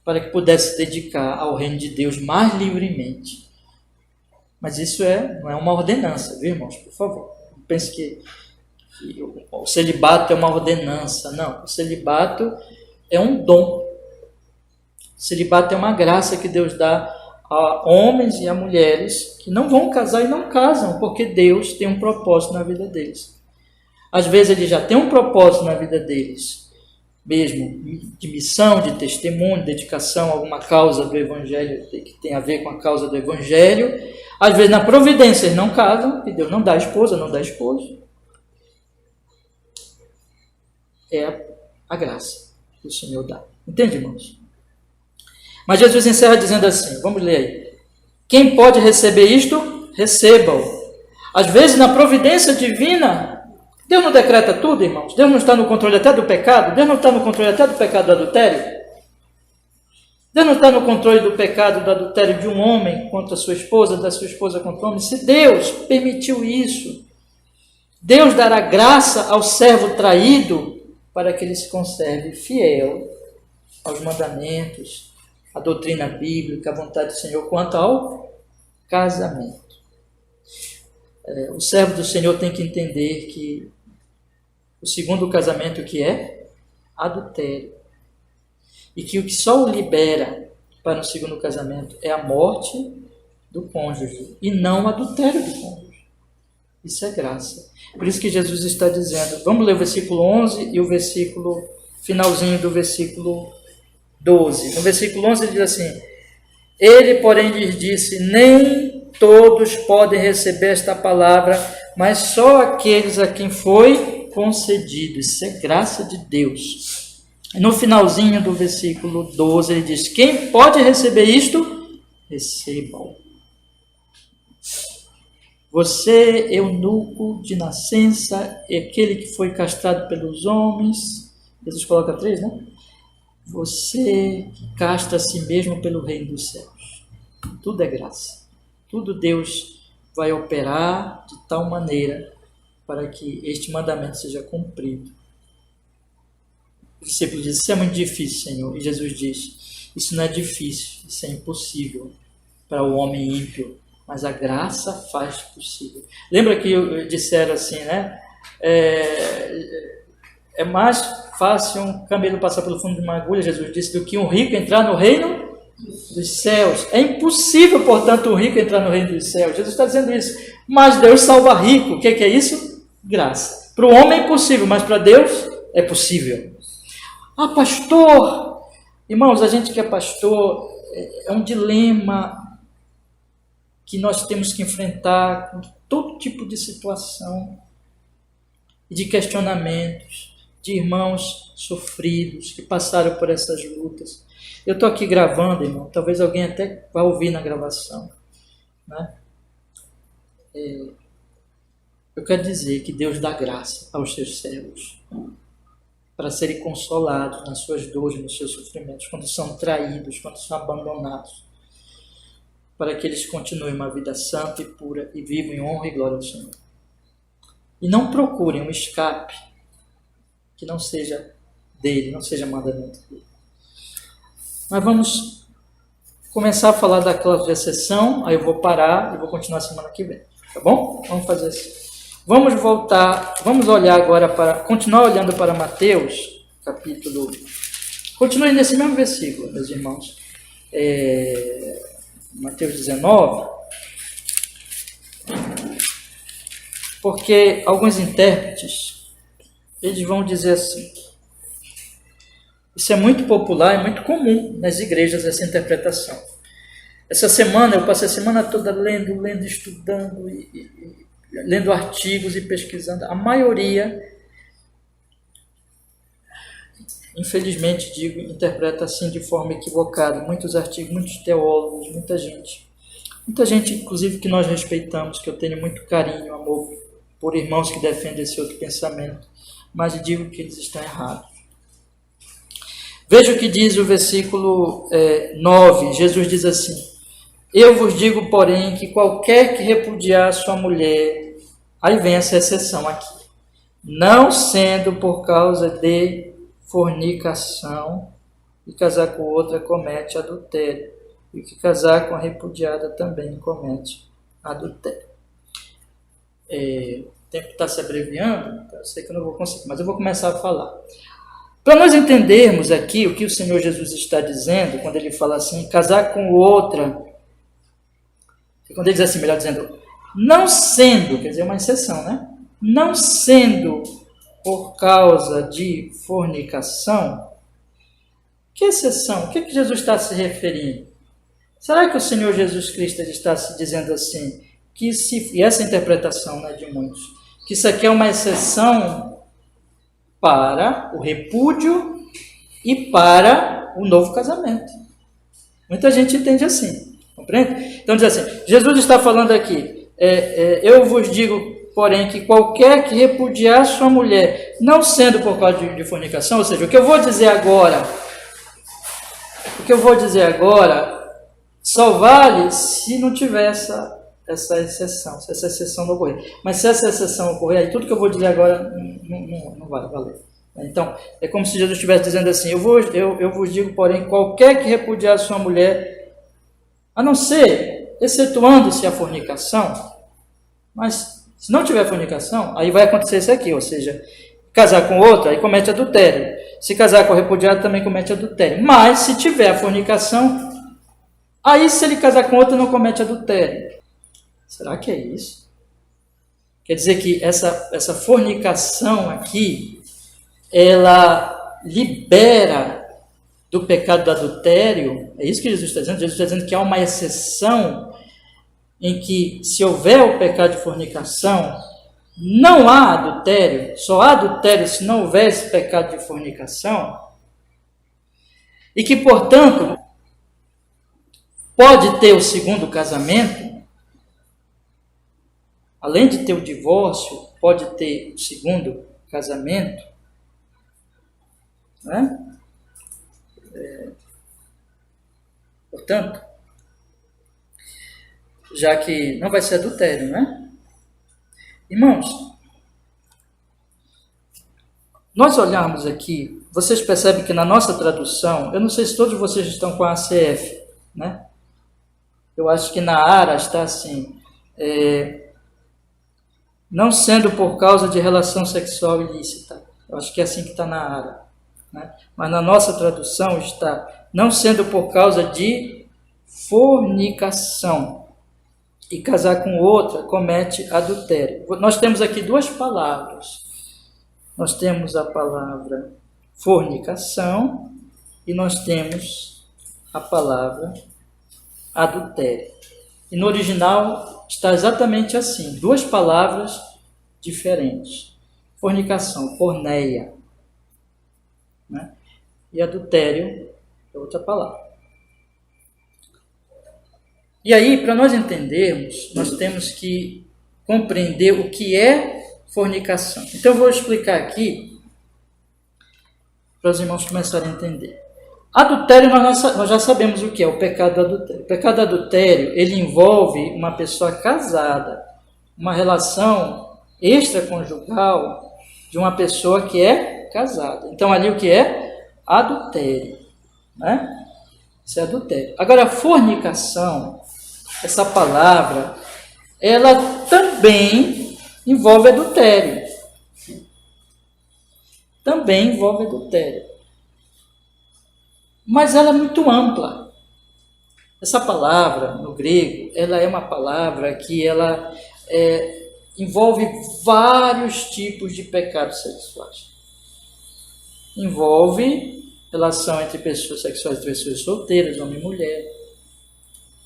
para que pudessem se dedicar ao reino de Deus mais livremente. Mas isso não é uma ordenança, viu, irmãos? Por favor, não pense que o celibato é uma ordenança. Não, o celibato é um dom. O celibato é uma graça que Deus dá a homens e a mulheres que não vão casar e não casam, porque Deus tem um propósito na vida deles. Às vezes ele já tem um propósito na vida deles, mesmo de missão, de testemunho, de dedicação a alguma causa do Evangelho que tem a ver com a causa do Evangelho. Às vezes na providência eles não casam, e Deus não dá esposa, não dá esposo. É a graça que o Senhor dá. Entende, irmãos? Mas Jesus encerra dizendo assim, vamos ler aí. Quem pode receber isto, receba-o. Às vezes na providência divina, Deus não decreta tudo, irmãos. Deus não está no controle até do pecado. Deus não está no controle até do pecado do adultério. Deus não está no controle do pecado do adultério de um homem contra a sua esposa, da sua esposa contra o homem. Se Deus permitiu isso, Deus dará graça ao servo traído para que ele se conserve fiel aos mandamentos, à doutrina bíblica, à vontade do Senhor, quanto ao casamento. O servo do Senhor tem que entender que o segundo casamento que é adultério. E que o que só o libera para o segundo casamento é a morte do cônjuge e não o adultério do cônjuge. Isso é graça. Por isso que Jesus está dizendo, vamos ler o versículo 11 e o versículo finalzinho do versículo 12. No versículo 11 ele diz assim, ele, porém, lhes disse, nem todos podem receber esta palavra, mas só aqueles a quem foi concedido. Isso é graça de Deus. No finalzinho do versículo 12 ele diz, quem pode receber isto, receba-o. Você, eunuco de nascença, é aquele que foi castrado pelos homens. Jesus coloca 3, né? Você castra a si mesmo pelo reino dos céus. Tudo é graça. Tudo Deus vai operar de tal maneira para que este mandamento seja cumprido. O discípulo diz, isso é muito difícil, Senhor. E Jesus diz, isso não é difícil, isso é impossível para o homem ímpio, mas a graça faz possível. Lembra que disseram assim, né? É mais fácil um camelo passar pelo fundo de uma agulha, Jesus disse, do que um rico entrar no reino dos céus. É impossível, portanto, um rico entrar no reino dos céus. Jesus está dizendo isso. Mas Deus salva rico. O que é isso? Graça. Para o homem é impossível, mas para Deus é possível. Ah, pastor! Irmãos, a gente que é pastor, é um dilema que nós temos que enfrentar com todo tipo de situação e de questionamentos, de irmãos sofridos que passaram por essas lutas. Eu estou aqui gravando, irmão, talvez alguém até vá ouvir na gravação, né? Eu quero dizer que Deus dá graça aos seus servos para serem consolados nas suas dores, nos seus sofrimentos, quando são traídos, quando são abandonados, para que eles continuem uma vida santa e pura e vivam em honra e glória ao Senhor. E não procurem um escape que não seja dele, não seja mandamento dele. Mas vamos começar a falar da cláusula de exceção, aí eu vou parar e vou continuar semana que vem, tá bom? Vamos fazer assim. Vamos voltar, vamos olhar agora continuar olhando para Mateus, capítulo... Continue nesse mesmo versículo, meus irmãos. Mateus 19, porque alguns intérpretes, eles vão dizer assim, isso é muito popular, é muito comum nas igrejas essa interpretação. Essa semana, eu passei a semana toda lendo, estudando, lendo artigos e pesquisando. A maioria, infelizmente, interpreta assim de forma equivocada. Muitos artigos, muitos teólogos, muita gente, inclusive, que nós respeitamos, que eu tenho muito carinho, amor por irmãos que defendem esse outro pensamento, mas digo que eles estão errados. Veja o que diz o versículo 9. Jesus diz assim, eu vos digo, porém, que qualquer que repudiar sua mulher, aí vem essa exceção aqui, não sendo por causa de fornicação, e casar com outra comete adultério, e que casar com a repudiada também comete adultério. O tempo está se abreviando, eu sei que eu não vou conseguir, mas eu vou começar a falar. Para nós entendermos aqui o que o Senhor Jesus está dizendo, quando ele fala assim, casar com outra quando ele diz assim, melhor dizendo, não sendo, quer dizer, uma exceção, né? Não sendo por causa de fornicação, que exceção? O que Jesus está se referindo? Será que o Senhor Jesus Cristo está se dizendo assim, e essa interpretação, né, de muitos, que isso aqui é uma exceção para o repúdio e para o novo casamento? Muita gente entende assim, compreende? Então diz assim, Jesus está falando aqui, eu vos digo, porém, que qualquer que repudiar sua mulher, não sendo por causa de fornicação, ou seja, o que eu vou dizer agora, só vale se não tiver essa exceção, se essa exceção não ocorrer. Mas se essa exceção ocorrer, aí tudo que eu vou dizer agora não vai valer. Então, é como se Jesus estivesse dizendo assim, eu vos digo, porém, qualquer que repudiar sua mulher, a não ser, excetuando-se a fornicação, mas se não tiver fornicação, aí vai acontecer isso aqui, ou seja, casar com outra, aí comete adultério. Se casar com a repudiada, também comete adultério. Mas, se tiver a fornicação, aí se ele casar com outra, não comete adultério. Será que é isso? Quer dizer que essa fornicação aqui, ela libera do pecado do adultério? É isso que Jesus está dizendo? Jesus está dizendo que há uma exceção em que, se houver o pecado de fornicação, não há adultério, só há adultério se não houver esse pecado de fornicação, e que, portanto, pode ter o segundo casamento, além de ter o divórcio, pode ter o segundo casamento, né? Portanto, já que não vai ser adultério, né? Irmãos, nós olharmos aqui, vocês percebem que na nossa tradução, eu não sei se todos vocês estão com a ACF, né? Eu acho que na ARA está assim, não sendo por causa de relação sexual ilícita. Eu acho que é assim que está na ARA, né? Mas na nossa tradução está, não sendo por causa de fornicação. E casar com outra comete adultério. Nós temos aqui duas palavras. Nós temos a palavra fornicação e nós temos a palavra adultério. E no original está exatamente assim, duas palavras diferentes. Fornicação, porneia, né? E adultério é outra palavra. E aí, para nós entendermos, nós temos que compreender o que é fornicação. Então, eu vou explicar aqui para os irmãos começarem a entender. Adultério, nós já sabemos o que é o pecado do adultério. O pecado do adultério, ele envolve uma pessoa casada, uma relação extraconjugal de uma pessoa que é casada. Então, ali o que é? Adultério, né? Isso é adultério. Agora, a fornicação, essa palavra, ela também envolve adultério. Também envolve adultério. Mas ela é muito ampla. Essa palavra, no grego, ela é uma palavra que ela envolve vários tipos de pecados sexuais. Envolve relação entre pessoas sexuais, entre pessoas solteiras, homem e mulher,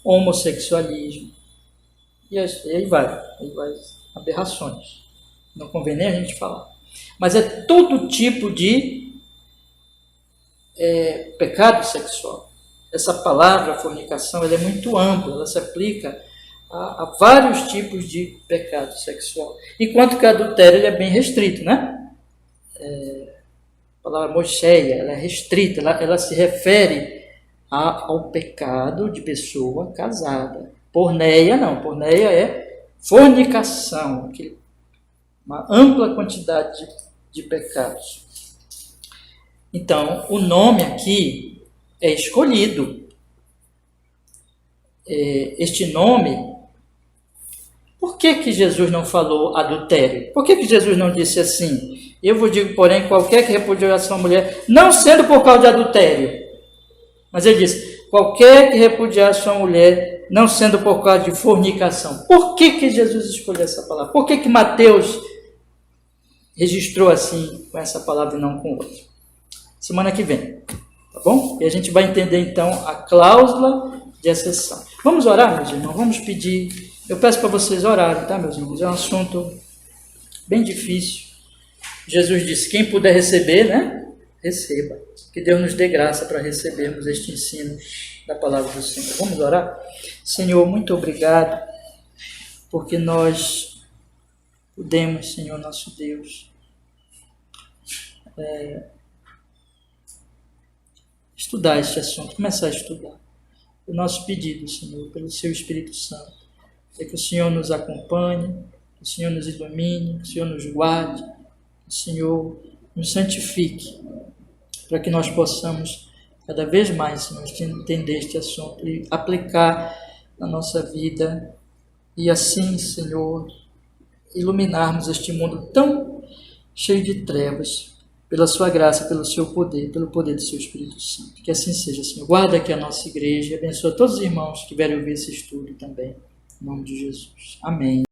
homossexualismo, e aí vai aberrações. Não convém nem a gente falar. Mas é todo tipo de pecado sexual. Essa palavra, fornicação, ela é muito ampla, ela se aplica a vários tipos de pecado sexual. Enquanto que o adultério ele é bem restrito, né? A palavra mocheia, ela é restrita, ela se refere ao pecado de pessoa casada. Porneia não, porneia é fornicação, uma ampla quantidade de pecados. Então, o nome aqui é escolhido. Este nome, por que Jesus não falou adultério? Por que Jesus não disse assim? Eu vos digo, porém, qualquer que repudiar sua mulher, não sendo por causa de adultério. Mas ele disse, qualquer que repudiar sua mulher, não sendo por causa de fornicação. Por que Jesus escolheu essa palavra? Por que Mateus registrou assim, com essa palavra e não com outra? Semana que vem, tá bom? E a gente vai entender então a cláusula de exceção. Vamos orar, meus irmãos? Vamos pedir. Eu peço para vocês orarem, tá, meus irmãos? É um assunto bem difícil. Jesus disse, quem puder receber, né? Receba. Que Deus nos dê graça para recebermos este ensino da palavra do Senhor. Vamos orar? Senhor, muito obrigado, porque nós podemos, Senhor, nosso Deus, estudar este assunto, começar a estudar. O nosso pedido, Senhor, pelo Seu Espírito Santo, é que o Senhor nos acompanhe, que o Senhor nos ilumine, que o Senhor nos guarde, que o Senhor nos santifique, para que nós possamos cada vez mais, Senhor, entender este assunto e aplicar na nossa vida e assim, Senhor, iluminarmos este mundo tão cheio de trevas, pela sua graça, pelo seu poder, pelo poder do seu Espírito Santo. Que assim seja, Senhor. Guarda aqui a nossa igreja e abençoa todos os irmãos que vierem ouvir esse estudo também. Em nome de Jesus. Amém.